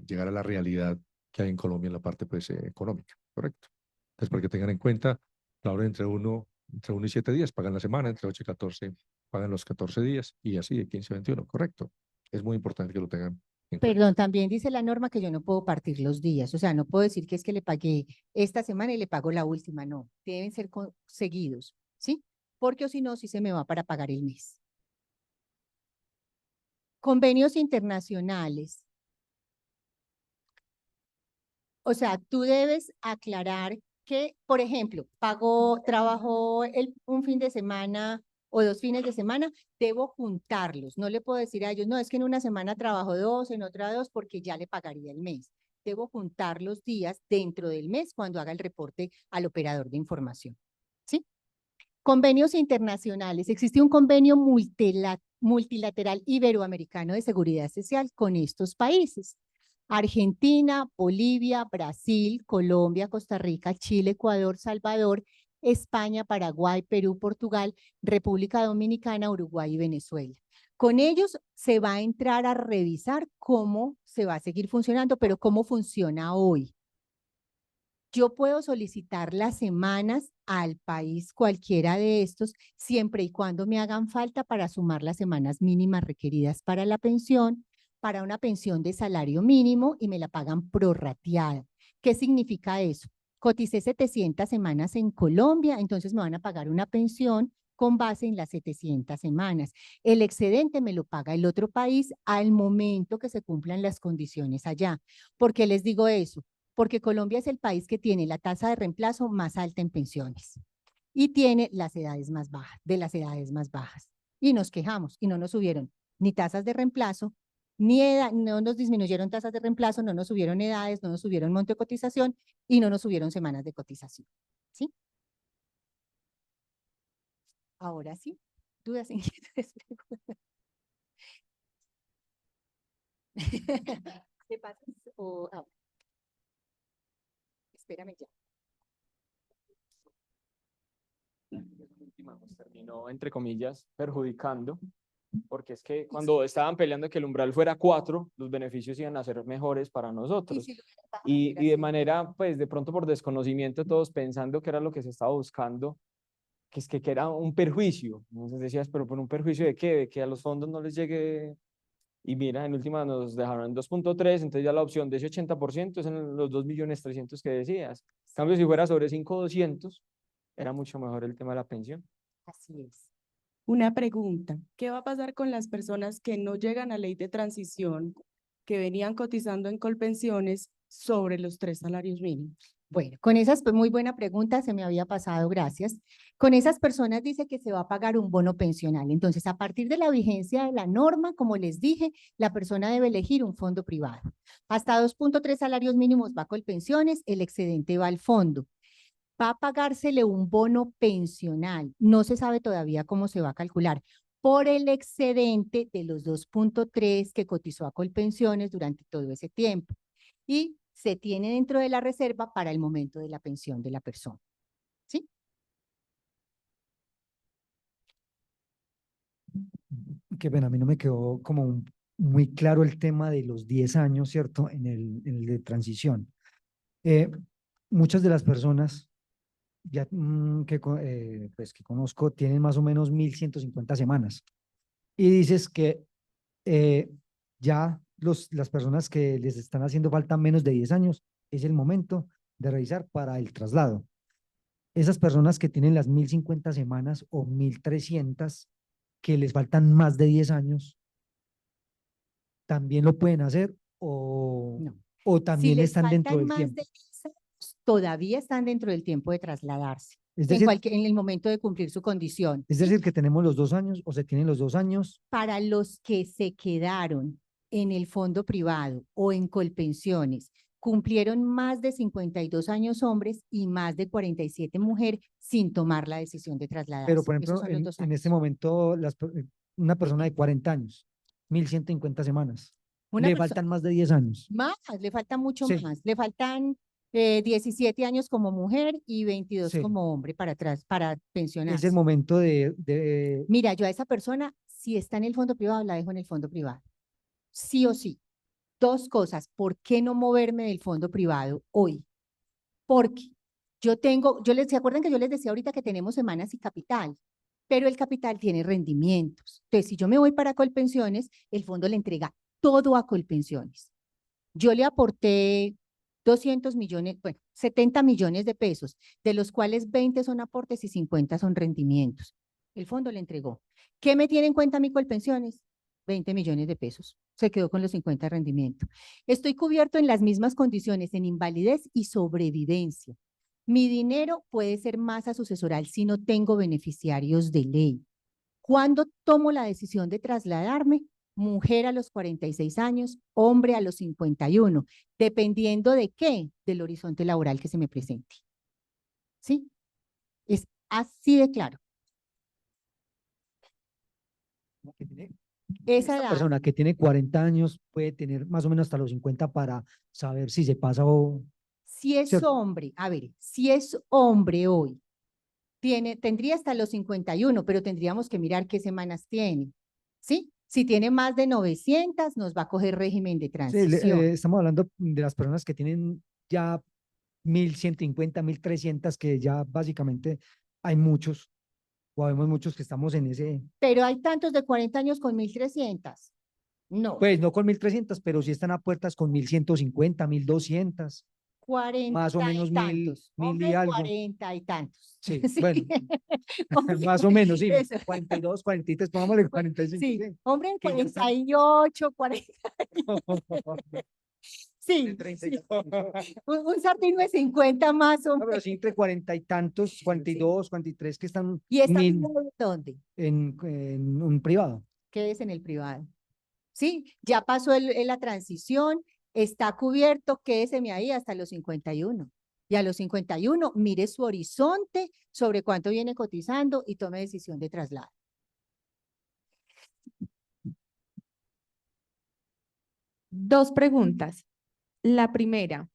llegar a la realidad que hay en Colombia en la parte pues, económica, ¿correcto? Entonces, para que tengan en cuenta, claro, entre 1 y 7 días pagan la semana, entre 8 y 14 pagan los 14 días, y así de 15 a 21, ¿correcto? Es muy importante que lo tengan en cuenta. Perdón, también dice la norma que yo no puedo partir los días, o sea, no puedo decir que es que le pagué esta semana y le pago la última, no, deben ser seguidos, ¿sí? Porque o si no, sí se me va para pagar el mes. Convenios internacionales. O sea, tú debes aclarar que, por ejemplo, trabajó un fin de semana o 2 fines de semana, debo juntarlos. No le puedo decir a ellos, no, es que en una semana trabajo 2, en otra 2, porque ya le pagaría el mes. Debo juntar los días dentro del mes cuando haga el reporte al operador de información. ¿Sí? Convenios internacionales. Existe un convenio multilateral iberoamericano de seguridad social con estos países. Argentina, Bolivia, Brasil, Colombia, Costa Rica, Chile, Ecuador, Salvador, España, Paraguay, Perú, Portugal, República Dominicana, Uruguay y Venezuela. Con ellos se va a entrar a revisar cómo se va a seguir funcionando, pero cómo funciona hoy. Yo puedo solicitar las semanas al país, cualquiera de estos, siempre y cuando me hagan falta para sumar las semanas mínimas requeridas para la pensión, para una pensión de salario mínimo y me la pagan prorrateada. ¿Qué significa eso? Coticé 700 semanas en Colombia, entonces me van a pagar una pensión con base en las 700 semanas. El excedente me lo paga el otro país al momento que se cumplan las condiciones allá. ¿Por qué les digo eso? Porque Colombia es el país que tiene la tasa de reemplazo más alta en pensiones y tiene las edades más bajas, de las edades más bajas. Y nos quejamos y no nos subieron ni tasas de reemplazo, ni edad, no nos disminuyeron tasas de reemplazo, no nos subieron edades, no nos subieron monto de cotización y no nos subieron semanas de cotización. ¿Sí? Ahora sí, dudas, inquietudes, preguntas. ¿Qué pasa? Espérame ya. Nos terminó, entre comillas, perjudicando, porque es que cuando estaban peleando que el umbral fuera 4, los beneficios iban a ser mejores para nosotros. Y de manera, pues, de pronto por desconocimiento, todos pensando que era lo que se estaba buscando, que es que era un perjuicio. Entonces decías, pero por un perjuicio ¿de qué? De que a los fondos no les llegue. Y mira, en última nos dejaron en 2.3, entonces ya la opción de ese 80% es en los 2.300.000 que decías. En cambio, si fuera sobre 5.200, era mucho mejor el tema de la pensión. Así es. Una pregunta, ¿qué va a pasar con las personas que no llegan a ley de transición, que venían cotizando en Colpensiones sobre los 3 salarios mínimos? Bueno, con esas, muy buena pregunta, se me había pasado, gracias. Con esas personas dice que se va a pagar un bono pensional. Entonces, a partir de la vigencia de la norma, como les dije, la persona debe elegir un fondo privado. Hasta 2.3 salarios mínimos va a Colpensiones, el excedente va al fondo. Va a pagársele un bono pensional. No se sabe todavía cómo se va a calcular por el excedente de los 2.3 que cotizó a Colpensiones durante todo ese tiempo. Y se tiene dentro de la reserva para el momento de la pensión de la persona. ¿Sí? Qué pena, a mí no me quedó como muy claro el tema de los 10 años, ¿cierto? En el de transición. Muchas de las personas ya pues, que conozco tienen más o menos 1.150 semanas. Y dices que ya las personas que les están haciendo falta menos de 10 años, es el momento de revisar para el traslado. Esas personas que tienen las 1.050 semanas o 1.300, que les faltan más de 10 años, ¿también lo pueden hacer o, no. o también si les están dentro del más tiempo? De 10 años, todavía están dentro del tiempo de trasladarse. Es decir, en el momento de cumplir su condición. Es decir, que tenemos los 2 años o se tienen los 2 años. Para los que se quedaron en el fondo privado o en Colpensiones, cumplieron más de 52 años hombres y más de 47 mujeres sin tomar la decisión de trasladarse. Pero, por ejemplo, en este momento, una persona de 40 años, 1.150 semanas, le faltan más de 10 años. Más, le falta mucho más. Le faltan 17 años como mujer y 22 como hombre para pensionarse. Es el momento de... Mira, yo a esa persona, si está en el fondo privado, la dejo en el fondo privado. Sí o sí. 2 cosas. ¿Por qué no moverme del fondo privado hoy? Porque ¿se acuerdan que yo les decía ahorita que tenemos semanas y capital? Pero el capital tiene rendimientos. Entonces, si yo me voy para Colpensiones, el fondo le entrega todo a Colpensiones. Yo le aporté 200 millones, bueno, 70 millones de pesos, de los cuales 20 son aportes y 50 son rendimientos. El fondo le entregó. ¿Qué me tiene en cuenta mi Colpensiones? 20 millones de pesos. Se quedó con los 50 de rendimiento. Estoy cubierto en las mismas condiciones, en invalidez y sobrevivencia. Mi dinero puede ser masa sucesoral si no tengo beneficiarios de ley. ¿Cuándo tomo la decisión de trasladarme? Mujer a los 46 años, hombre a los 51, dependiendo de qué, del horizonte laboral que se me presente. ¿Sí? Es así de claro. Esa persona que tiene 40 años puede tener más o menos hasta los 50 para saber si se pasa o... Si es hombre, a ver, si es hombre hoy, tendría hasta los 51, pero tendríamos que mirar qué semanas tiene. ¿Sí? Si tiene más de 900, nos va a coger régimen de Sí, transición. estamos hablando de las personas que tienen ya 1150, 1300, que ya básicamente hay muchos, o habemos muchos que estamos en ese, Pero hay tantos de 40 años con 1300. No, pues no con 1300, pero sí están a puertas con 1150, 1200, 40 más o menos y 1000, tantos. 1000 y Hombres, algo. 40 y tantos. Sí, Sí. bueno, Hombre, más o menos, sí, eso. 42, 43, pongámosle 45. Sí, Sí, hombre, que ya están- 48, 40. Sí, de 30 y sí. tantos. Un sartén de 50 más o No, pero menos. sí entre 40 y tantos, 42, 43 que están ¿Y esta mil privada dónde? en un privado. ¿Qué es en el privado? Sí, ya pasó la transición, está cubierto, quédeseme ahí hasta los 51. Y a los 51, mire su horizonte sobre cuánto viene cotizando y tome decisión de traslado. Dos preguntas. La primera,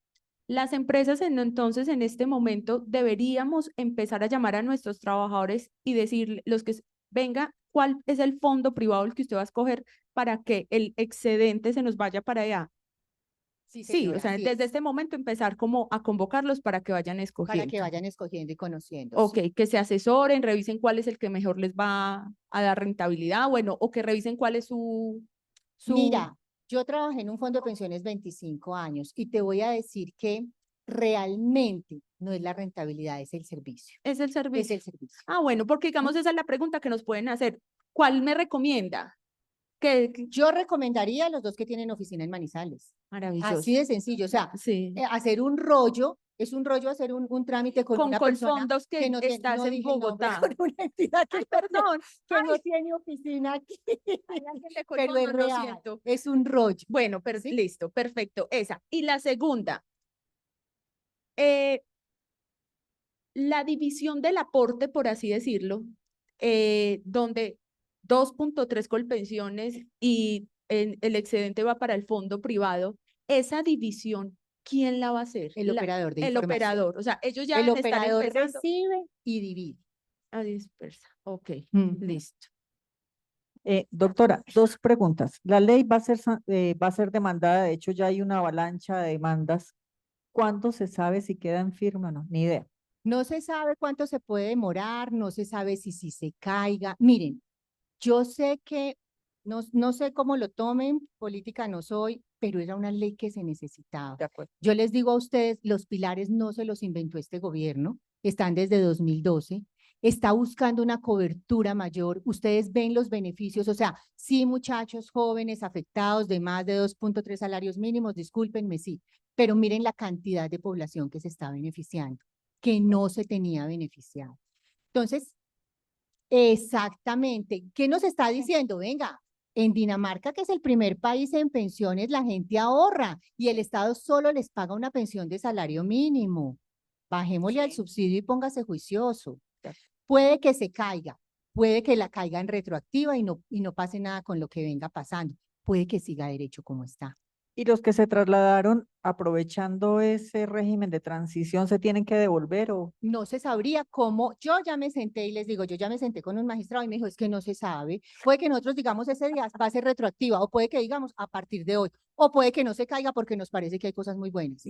las empresas entonces en este momento deberíamos empezar a llamar a nuestros trabajadores y decirle venga, ¿cuál es el fondo privado el que usted va a escoger para que el excedente se nos vaya para allá? Sí, Sí, señora, o sea, así desde es, este momento empezar como a convocarlos para que vayan para escogiendo. que vayan escogiendo y conociendo. Ok, que se asesoren, revisen cuál es el que mejor les va a dar rentabilidad, bueno, o que revisen cuál es su... Mira, yo trabajé en un fondo de pensiones 25 años y te voy a decir que realmente no es la rentabilidad, es el servicio. Es el Es servicio. el servicio. Ah, bueno, porque digamos esa es la pregunta que nos pueden hacer. ¿Cuál me recomienda? Yo recomendaría a los dos que tienen oficina en Manizales. Maravilloso. Así de sencillo, o sea, Sí. hacer un rollo, es un rollo hacer un trámite con una persona fondos que no estás no en dije el nombre, Bogotá. con una entidad que, Perdón. que no tiene oficina aquí, Alguien le colgó, pero es no, lo real, siento. es un rollo. Bueno, ¿Sí? listo, perfecto. Esa. Y la segunda, la división del aporte, por así decirlo, donde 2.3 colpensiones y el excedente va para el fondo privado, esa división, ¿quién la va a hacer? El operador de el información. operador, o sea, ellos ya El deben estar operador empezando recibe y divide. a dispersar. Ok, Mm. listo. Doctora, dos preguntas. La ley va a ser demandada, de hecho ya hay una avalancha de demandas. ¿Cuándo se sabe si queda en firme o no? Ni idea. No se sabe cuánto se puede demorar, no se sabe si se caiga. Miren, yo sé que, no sé cómo lo tomen, política no soy, pero era una ley que se necesitaba. De acuerdo. Yo les digo a ustedes, los pilares no se los inventó este gobierno, están desde 2012, está buscando una cobertura mayor, ustedes ven los beneficios, o sea, sí muchachos jóvenes afectados de más de 2.3 salarios mínimos, discúlpenme, sí, pero miren la cantidad de población que se está beneficiando, que no se tenía beneficiado. Entonces, exactamente. ¿Qué nos está diciendo? Venga, en Dinamarca, que es el primer país en pensiones, la gente ahorra y el Estado solo les paga una pensión de salario mínimo. Bajémosle al subsidio y póngase juicioso. Puede que se caiga, puede que la caiga en retroactiva y no pase nada con lo que venga pasando. Puede que siga derecho como está. Y los que se trasladaron aprovechando ese régimen de transición se tienen que devolver o No se sabría cómo, yo ya me senté y les digo, yo ya me senté con un magistrado y me dijo, es que no se sabe, puede que nosotros digamos ese día va a ser retroactiva o puede que digamos a partir de hoy o puede que no se caiga porque nos parece que hay cosas muy buenas.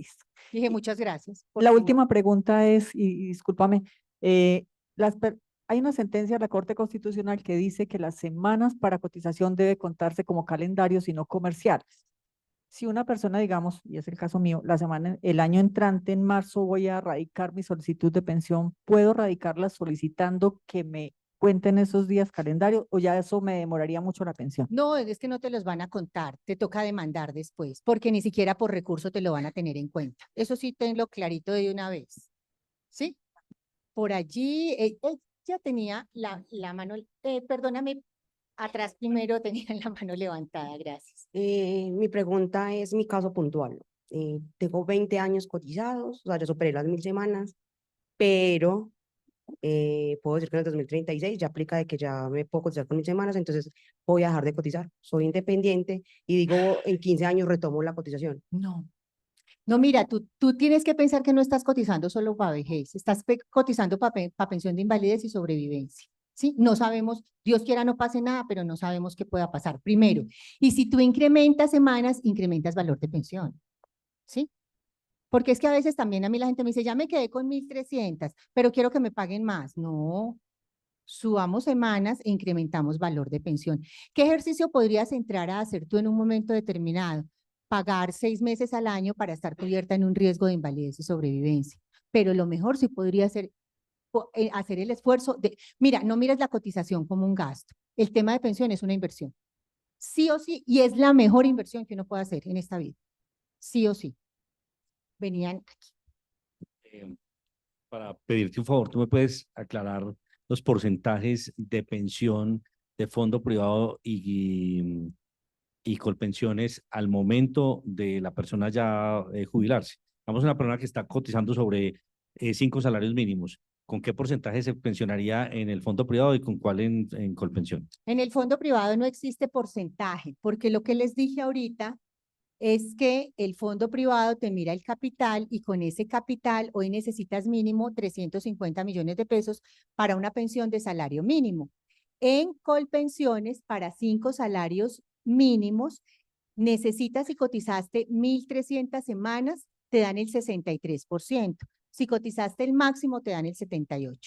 Dije, muchas gracias. por La favor. última pregunta es, y discúlpame, hay una sentencia de la Corte Constitucional que dice que las semanas para cotización debe contarse como calendarios y no comerciales. Si una persona, digamos, y es el caso mío, el año entrante, en marzo, voy a radicar mi solicitud de pensión, ¿puedo radicarla solicitando que me cuenten esos días calendarios o ya eso me demoraría mucho la pensión? No, es que no te los van a contar, te toca demandar después, porque ni siquiera por recurso te lo van a tener en cuenta. Eso sí, tenlo clarito de una vez. ¿Sí? Por allí, ya tenía la mano, perdóname, atrás primero tenía la mano levantada, gracias. Mi pregunta es mi caso puntual. Tengo 20 años cotizados, o sea, ya superé las 1000 semanas, pero puedo decir que en el 2036 ya aplica de que ya me puedo cotizar con 1000 semanas, entonces voy a dejar de cotizar. Soy independiente y digo, en 15 años retomo la cotización. No. No, mira, tú tienes que pensar que no estás cotizando solo para vejez, estás cotizando para pensión de invalidez y sobrevivencia. ¿sí? No sabemos, Dios quiera no pase nada, pero no sabemos qué pueda pasar primero. Y si tú incrementas semanas, incrementas valor de pensión, ¿sí? Porque es que a veces también a mí la gente me dice, ya me quedé con 1.300, pero quiero que me paguen más. No, subamos semanas e incrementamos valor de pensión. ¿Qué ejercicio podrías entrar a hacer tú en un momento determinado? Pagar 6 meses al año para estar cubierta en un riesgo de invalidez y sobrevivencia. Pero lo mejor sí podría ser hacer el esfuerzo de, mira, no mires la cotización como un gasto. El tema de pensión es una inversión. Sí o sí, y es la mejor inversión que uno puede hacer en esta vida. Sí o sí. Venían aquí. Para pedirte un favor, ¿tú me puedes aclarar los porcentajes de pensión de fondo privado y Colpensiones al momento de la persona ya jubilarse? Vamos a una persona que está cotizando sobre 5 salarios mínimos. ¿Con qué porcentaje se pensionaría en el fondo privado y con cuál en Colpensión? En el fondo privado no existe porcentaje, porque lo que les dije ahorita es que el fondo privado te mira el capital y con ese capital hoy necesitas mínimo 350 millones de pesos para una pensión de salario mínimo. En Colpensiones, para 5 salarios mínimos, necesitas, si cotizaste 1.300 semanas, te dan el 63%. Si cotizaste el máximo, te dan el 78%,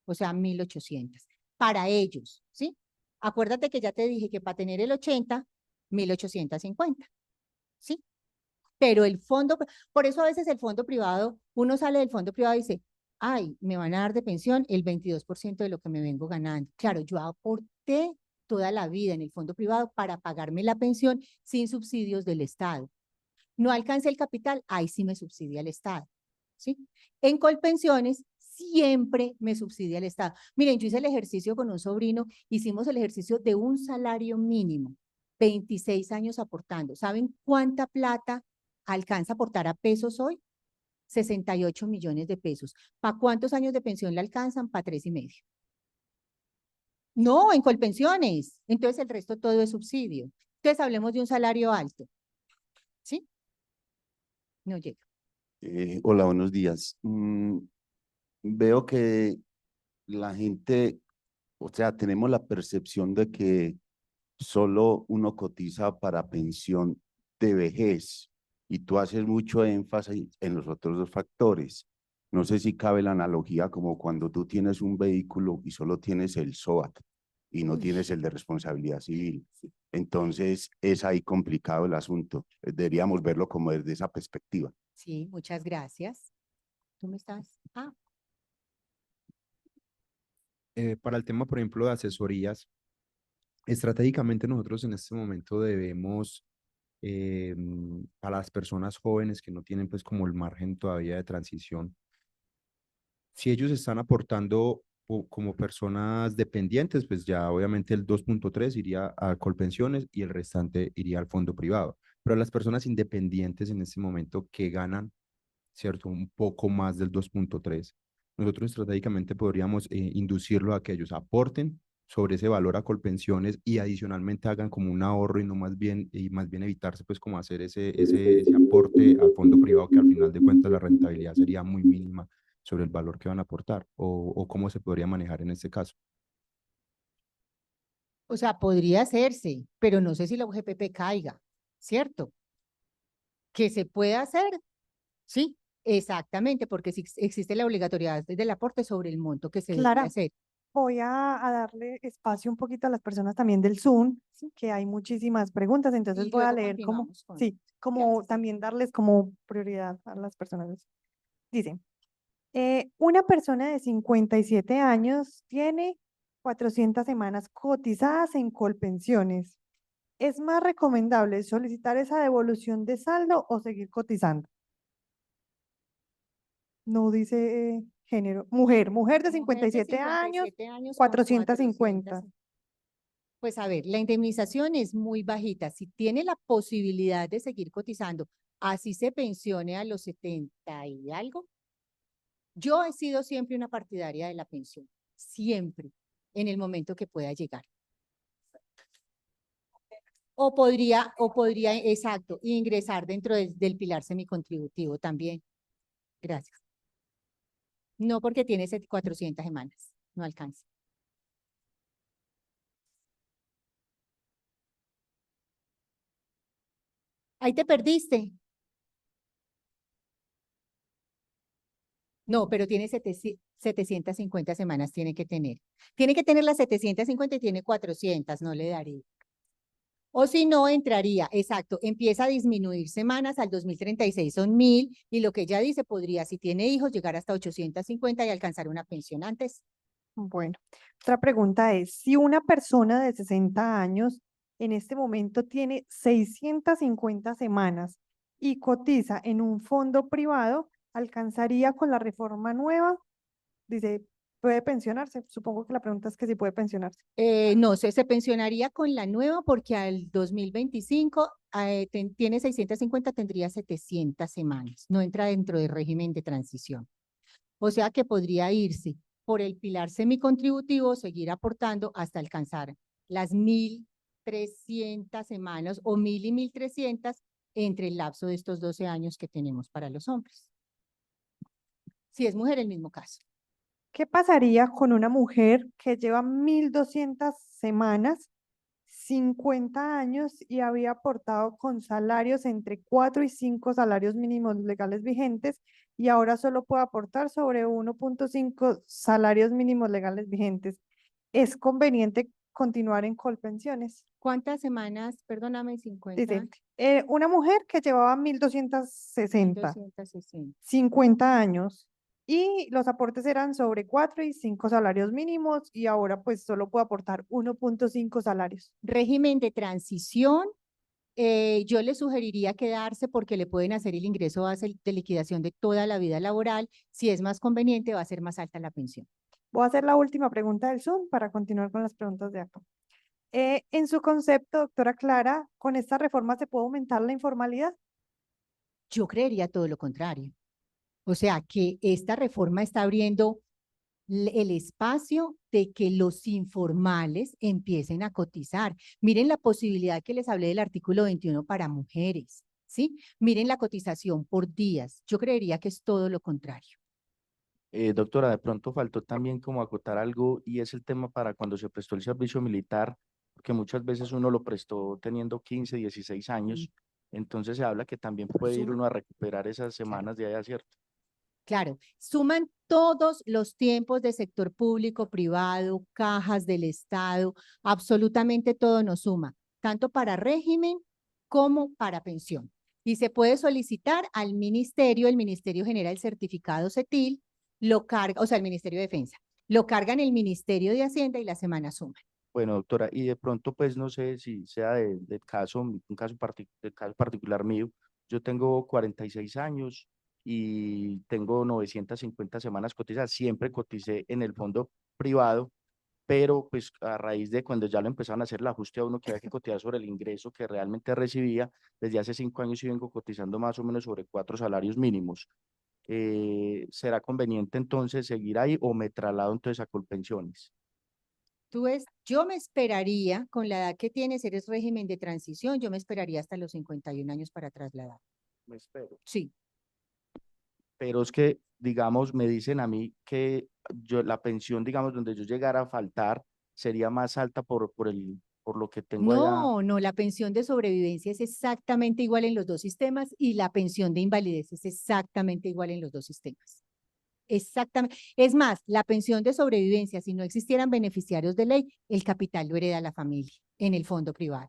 o sea, 1.800. Para ellos, ¿sí? Acuérdate que ya te dije que para tener el 80, 1.850. ¿Sí? Pero el fondo, por eso a veces el fondo privado, uno sale del fondo privado y dice, ay, me van a dar de pensión el 22% de lo que me vengo ganando. Claro, yo aporté toda la vida en el fondo privado para pagarme la pensión sin subsidios del Estado. No alcancé el capital, ahí sí me subsidia el Estado. ¿Sí? En Colpensiones siempre me subsidia el Estado. Miren, yo hice el ejercicio con un sobrino, hicimos el ejercicio de un salario mínimo. 26 años aportando. ¿Saben cuánta plata alcanza a aportar a pesos hoy? 68 millones de pesos. ¿Para cuántos años de pensión le alcanzan? Para 3,5. No, en Colpensiones. Entonces el resto todo es subsidio. Entonces hablemos de un salario alto. ¿Sí? No llega. Hola, buenos días. Veo que la gente, o sea, tenemos la percepción de que solo uno cotiza para pensión de vejez y tú haces mucho énfasis en los otros dos factores. No sé si cabe la analogía como cuando tú tienes un vehículo y solo tienes el SOAT y no tienes el de responsabilidad civil. Entonces es ahí complicado el asunto. Deberíamos verlo como desde esa perspectiva. Sí, muchas gracias. ¿Tú me estás? Ah. Para el tema, por ejemplo, de asesorías, estratégicamente nosotros en este momento debemos a las personas jóvenes que no tienen pues como el margen todavía de transición, si ellos están aportando como personas dependientes, pues ya obviamente el 2.3 iría a Colpensiones y el restante iría al fondo privado. Pero las personas independientes en este momento que ganan, ¿cierto? Un poco más del 2.3, nosotros estratégicamente podríamos inducirlo a que ellos aporten sobre ese valor a Colpensiones y adicionalmente hagan como un ahorro y más bien evitarse pues como hacer ese aporte al fondo privado que al final de cuentas la rentabilidad sería muy mínima sobre el valor que van a aportar o cómo se podría manejar en este caso. O sea, podría hacerse, pero no sé si la UGPP caiga, ¿cierto? Que se puede hacer, sí, exactamente, porque si existe la obligatoriedad del aporte sobre el monto que se debe Clara, hacer. voy a darle espacio un poquito a las personas también del Zoom, que hay muchísimas preguntas, entonces Y voy a luego leer como, continuamos con- sí, como también darles como prioridad a las personas. Dice, una persona de 57 años tiene 400 semanas cotizadas en Colpensiones. ¿Es más recomendable solicitar esa devolución de saldo o seguir cotizando? No dice género. Mujer de 57 años, 450. Pues a ver, la indemnización es muy bajita. Si tiene la posibilidad de seguir cotizando, así se pensione a los 70 y algo. Yo he sido siempre una partidaria de la pensión, siempre, en el momento que pueda llegar. O podría, exacto, ingresar dentro del pilar semicontributivo también. Gracias. No porque tiene 400 semanas, no alcanza. Ahí te perdiste. No, pero tiene 750 semanas, tiene que tener. Tiene que tener las 750 y tiene 400, no le daría. O si no, entraría, exacto, empieza a disminuir semanas, al 2036 son 1000, y lo que ella dice, podría, si tiene hijos, llegar hasta 850 y alcanzar una pensión antes. Bueno, otra pregunta es, si una persona de 60 años en este momento tiene 650 semanas y cotiza en un fondo privado, ¿alcanzaría con la reforma nueva? Dice, ¿puede pensionarse? Supongo que la pregunta es que si puede pensionarse. No sé, se pensionaría con la nueva porque al 2025 tiene 650, tendría 700 semanas. No entra dentro del régimen de transición. O sea que podría irse por el pilar semicontributivo, seguir aportando hasta alcanzar las 1300 semanas o 1000 y 1300 entre el lapso de estos 12 años que tenemos para los hombres. Si es mujer, el mismo caso. ¿Qué pasaría con una mujer que lleva 1200 semanas, 50 años y había aportado con salarios entre 4 y 5 salarios mínimos legales vigentes y ahora solo puede aportar sobre 1.5 salarios mínimos legales vigentes? ¿Es conveniente continuar en Colpensiones? ¿Cuántas semanas? Perdóname, 50. Dice, una mujer que llevaba 1260, 1260. 50 años y los aportes eran sobre 4 y 5 salarios mínimos y ahora pues solo puede aportar 1.5 salarios. Régimen de transición, yo le sugeriría quedarse porque le pueden hacer el ingreso base de liquidación de toda la vida laboral. Si es más conveniente, va a ser más alta la pensión. Voy a hacer la última pregunta del Zoom para continuar con las preguntas de acá. En su concepto, doctora Clara, ¿con esta reforma se puede aumentar la informalidad? Yo creería todo lo contrario. O sea, que esta reforma está abriendo el espacio de que los informales empiecen a cotizar. Miren la posibilidad que les hablé del artículo 21 para mujeres, ¿sí? Miren la cotización por días. Yo creería que es todo lo contrario. Doctora, de pronto faltó también como acotar algo y es el tema para cuando se prestó el servicio militar, porque muchas veces uno lo prestó teniendo 15, 16 años, entonces se habla que también puede ir uno a recuperar esas semanas de allá, ¿cierto? Claro, suman todos los tiempos de sector público, privado, cajas del Estado, absolutamente todo nos suma, tanto para régimen como para pensión. Y se puede solicitar al ministerio, el Ministerio genera el certificado CETIL, lo carga, o sea, el Ministerio de Defensa, lo cargan el Ministerio de Hacienda y la semana suman. Bueno, doctora, y de pronto, pues no sé si sea del caso, un caso, del caso particular mío, yo tengo 46 años y tengo 950 semanas cotizadas, siempre coticé en el fondo privado, pero pues a raíz de cuando ya lo empezaron a hacer el ajuste a uno que había que cotizar sobre el ingreso que realmente recibía, desde hace 5 años y vengo cotizando más o menos sobre 4 salarios mínimos. ¿Será conveniente entonces seguir ahí o me traslado entonces a Colpensiones? Yo me esperaría, con la edad que tienes, eres régimen de transición, yo me esperaría hasta los 51 años para trasladar. Me espero. Sí. Pero es que, digamos, me dicen a mí que la pensión, digamos, donde yo llegara a faltar, sería más alta por lo que tengo allá. No, no, la pensión de sobrevivencia es exactamente igual en los dos sistemas y la pensión de invalidez es exactamente igual en los dos sistemas. Exactamente. Es más, la pensión de sobrevivencia, si no existieran beneficiarios de ley, el capital lo hereda la familia en el fondo privado.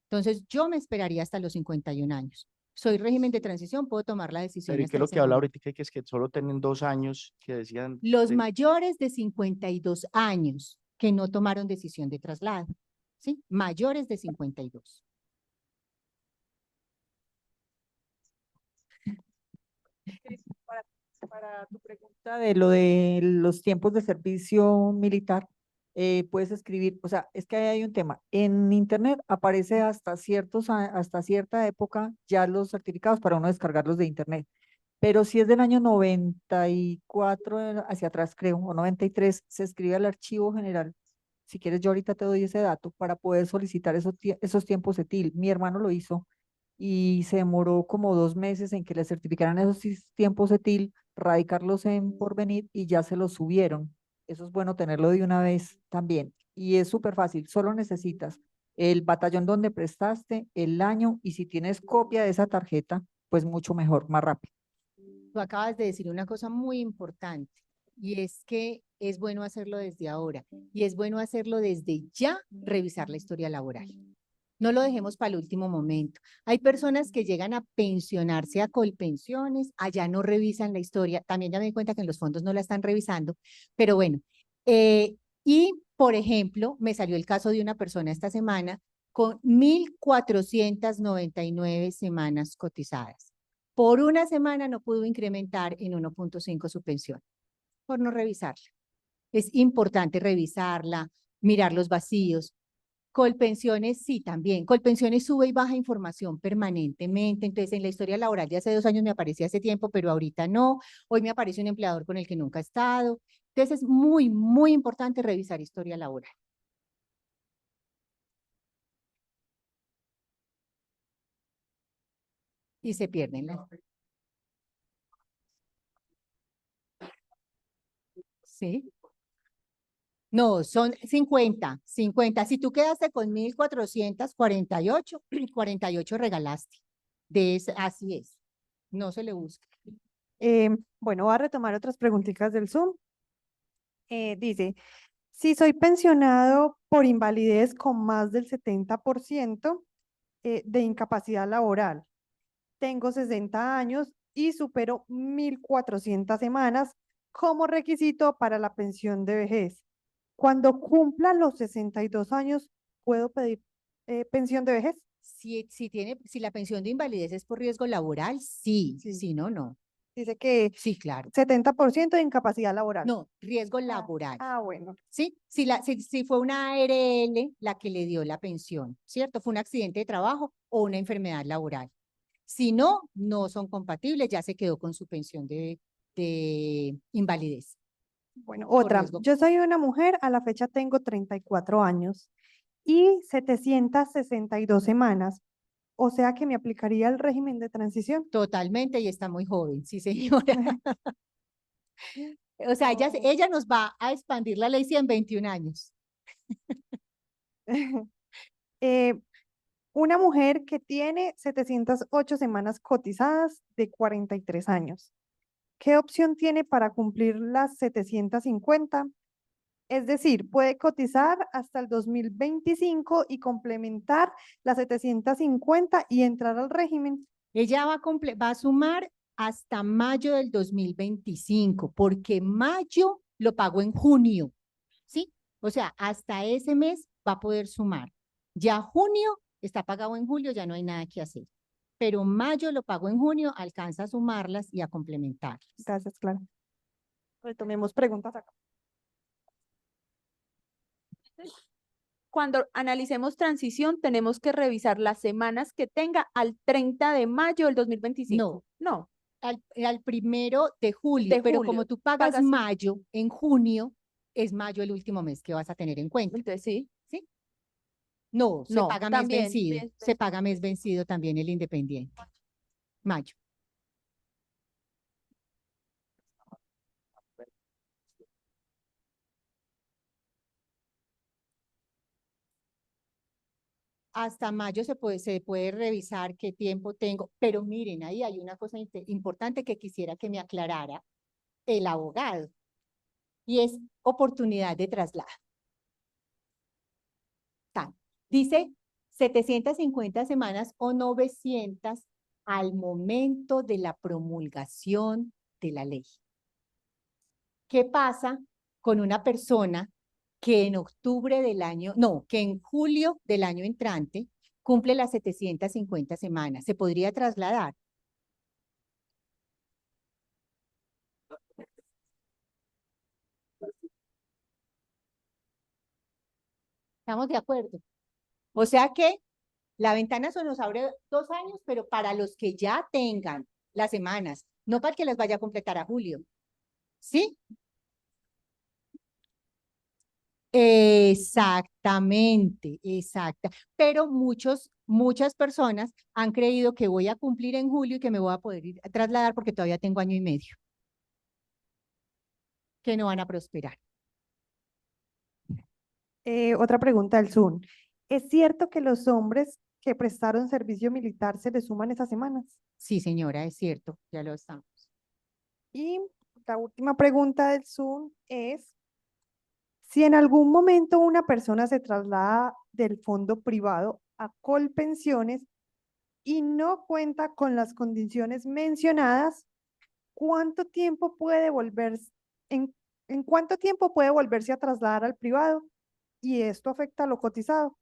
Entonces, yo me esperaría hasta los 51 años. Soy régimen de transición, puedo tomar la decisión. Pero ¿y qué hasta es el lo que habla 50. ahorita? Que es que solo tienen 2 años que decían. Los mayores de 52 años que no tomaron decisión de traslado, ¿sí? Mayores de 52. Para tu pregunta de lo de los tiempos de servicio militar, puedes escribir, o sea, es que ahí hay un tema. En internet aparece hasta cierta época ya los certificados para uno descargarlos de internet. Pero si es del año 94 hacia atrás, creo, o 93, se escribe al archivo general. Si quieres, yo ahorita te doy ese dato para poder solicitar esos tiempos de TIL. Mi hermano lo hizo y se demoró como 2 meses en que le certificaran esos tiempos de TIL, radicarlos en Porvenir y ya se los subieron. Eso es bueno tenerlo de una vez también. Y es súper fácil, solo necesitas el batallón donde prestaste, el año y si tienes copia de esa tarjeta, pues mucho mejor, más rápido. Tú acabas de decir una cosa muy importante y es que es bueno hacerlo desde ahora y es bueno hacerlo desde ya, revisar la historia laboral. No lo dejemos para el último momento. Hay personas que llegan a pensionarse a Colpensiones, allá no revisan la historia. También ya me di cuenta que en los fondos no la están revisando, pero bueno. Y, por ejemplo, me salió el caso de una persona esta semana con 1.499 semanas cotizadas. Por una semana no pudo incrementar en 1.5 su pensión, por no revisarla. Es importante revisarla, mirar los vacíos. Colpensiones, sí, también. Colpensiones sube y baja información permanentemente. Entonces, en la historia laboral de hace 2 años me aparecía hace tiempo, pero ahorita no. Hoy me aparece un empleador con el que nunca he estado. Entonces, es muy, muy importante revisar historia laboral. Y se pierden las... Sí. No, son 50. Si tú quedaste con 1.448, 48 regalaste. Así es. No se le busca. Bueno, voy a retomar otras preguntitas del Zoom. Dice, si soy pensionado por invalidez con más del 70% de incapacidad laboral, tengo 60 años y supero 1.400 semanas como requisito para la pensión de vejez. Cuando cumpla los 62 años, ¿puedo pedir pensión de vejez? Si la pensión de invalidez es por riesgo laboral, sí. Si no, no. Dice que sí, claro. 70% de incapacidad laboral. No, riesgo laboral. Bueno. Sí, si fue una ARL la que le dio la pensión, ¿cierto? Fue un accidente de trabajo o una enfermedad laboral. Si no, no son compatibles, ya se quedó con su pensión de invalidez. Bueno, otra. Yo soy una mujer, a la fecha tengo 34 años y 762 semanas. O sea que me aplicaría el régimen de transición. Totalmente, y está muy joven, sí, señora. O sea, ella nos va a expandir la ley 121 años. Una mujer que tiene 708 semanas cotizadas de 43 años. ¿Qué opción tiene para cumplir las 750? Es decir, puede cotizar hasta el 2025 y complementar las 750 y entrar al régimen. Ella va a sumar hasta mayo del 2025, porque mayo lo pagó en junio, ¿sí? O sea, hasta ese mes va a poder sumar. Ya junio está pagado en julio, ya no hay nada que hacer. Pero mayo lo pagó en junio, alcanza a sumarlas y a complementarlas. Gracias, Clara. Retomemos preguntas acá. Cuando analicemos transición, tenemos que revisar las semanas que tenga al 30 de mayo del 2025. No. Al 1 de julio, pero como tú pagas mayo en junio, es mayo el último mes que vas a tener en cuenta. Entonces, sí. ¿Sí? No, se paga mes también, vencido. Se paga mes vencido también el independiente. Mayo. Hasta mayo se puede revisar qué tiempo tengo, pero miren, ahí hay una cosa importante que quisiera que me aclarara el abogado, y es oportunidad de traslado. Dice 750 semanas o 900 al momento de la promulgación de la ley. ¿Qué pasa con una persona que en octubre del año, no, que en julio del año entrante cumple las 750 semanas? ¿Se podría trasladar? ¿Estamos de acuerdo? O sea que la ventana se nos abre 2 años, pero para los que ya tengan las semanas, no para que las vaya a completar a julio. ¿Sí? Exactamente, exacta. Pero muchas personas han creído que voy a cumplir en julio y que me voy a poder ir a trasladar porque todavía tengo año y medio. Que no van a prosperar. Otra pregunta del Zoom. ¿Es cierto que los hombres que prestaron servicio militar se les suman esas semanas? Sí, señora, es cierto, ya lo estamos. Y la última pregunta del Zoom es, si en algún momento una persona se traslada del fondo privado a Colpensiones y no cuenta con las condiciones mencionadas, ¿cuánto tiempo puede volverse, en cuánto tiempo puede volverse a trasladar al privado? Y esto afecta a lo cotizado.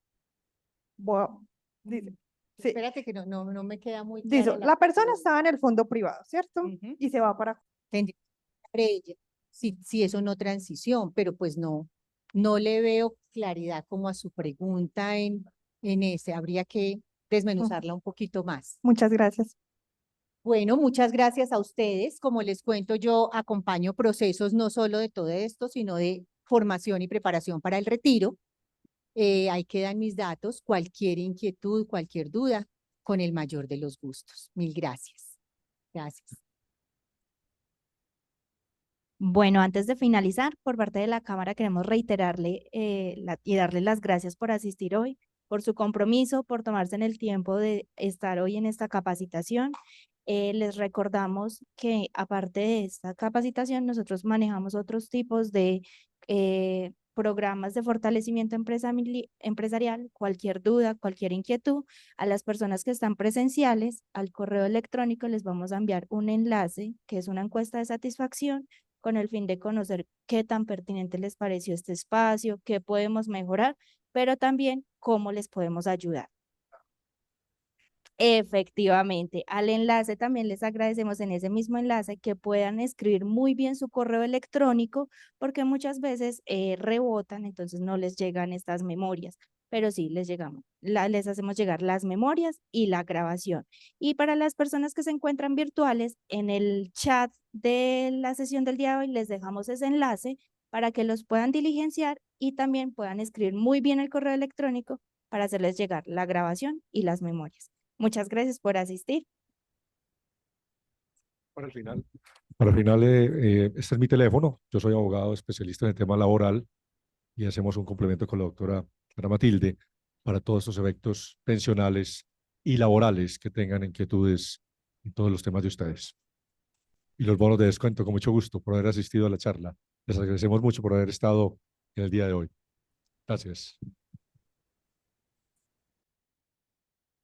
Dice, sí, Espérate que no me queda muy dice, clara la persona estaba en el fondo privado, ¿cierto? Y se va para... tendría que ser ella, si eso no transición, pero pues no le veo claridad como a su pregunta en ese, habría que desmenuzarla un poquito más. Muchas gracias. Bueno, muchas gracias a ustedes. Como les cuento, yo acompaño procesos no solo de todo esto, sino de formación y preparación para el retiro. Ahí quedan mis datos. Cualquier inquietud, cualquier duda, con el mayor de los gustos. Mil gracias. Gracias. Bueno, antes de finalizar, por parte de la Cámara queremos reiterarle y darle las gracias por asistir hoy, por su compromiso, por tomarse en el tiempo de estar hoy en esta capacitación. Les recordamos que aparte de esta capacitación, nosotros manejamos otros tipos de programas de fortalecimiento empresarial. Cualquier duda, cualquier inquietud, a las personas que están presenciales, al correo electrónico les vamos a enviar un enlace que es una encuesta de satisfacción con el fin de conocer qué tan pertinente les pareció este espacio, qué podemos mejorar, pero también cómo les podemos ayudar. Efectivamente, al enlace también les agradecemos en ese mismo enlace que puedan escribir muy bien su correo electrónico, porque muchas veces rebotan, entonces no les llegan estas memorias, pero sí les les hacemos llegar las memorias y la grabación. Y para las personas que se encuentran virtuales, en el chat de la sesión del día de hoy les dejamos ese enlace para que los puedan diligenciar y también puedan escribir muy bien el correo electrónico para hacerles llegar la grabación y las memorias. Muchas gracias por asistir. Para el final, este es mi teléfono. Yo soy abogado especialista en el tema laboral y hacemos un complemento con la doctora Clara Matilde para todos estos efectos pensionales y laborales que tengan inquietudes en todos los temas de ustedes. Y los bonos de descuento, con mucho gusto por haber asistido a la charla. Les agradecemos mucho por haber estado en el día de hoy. Gracias.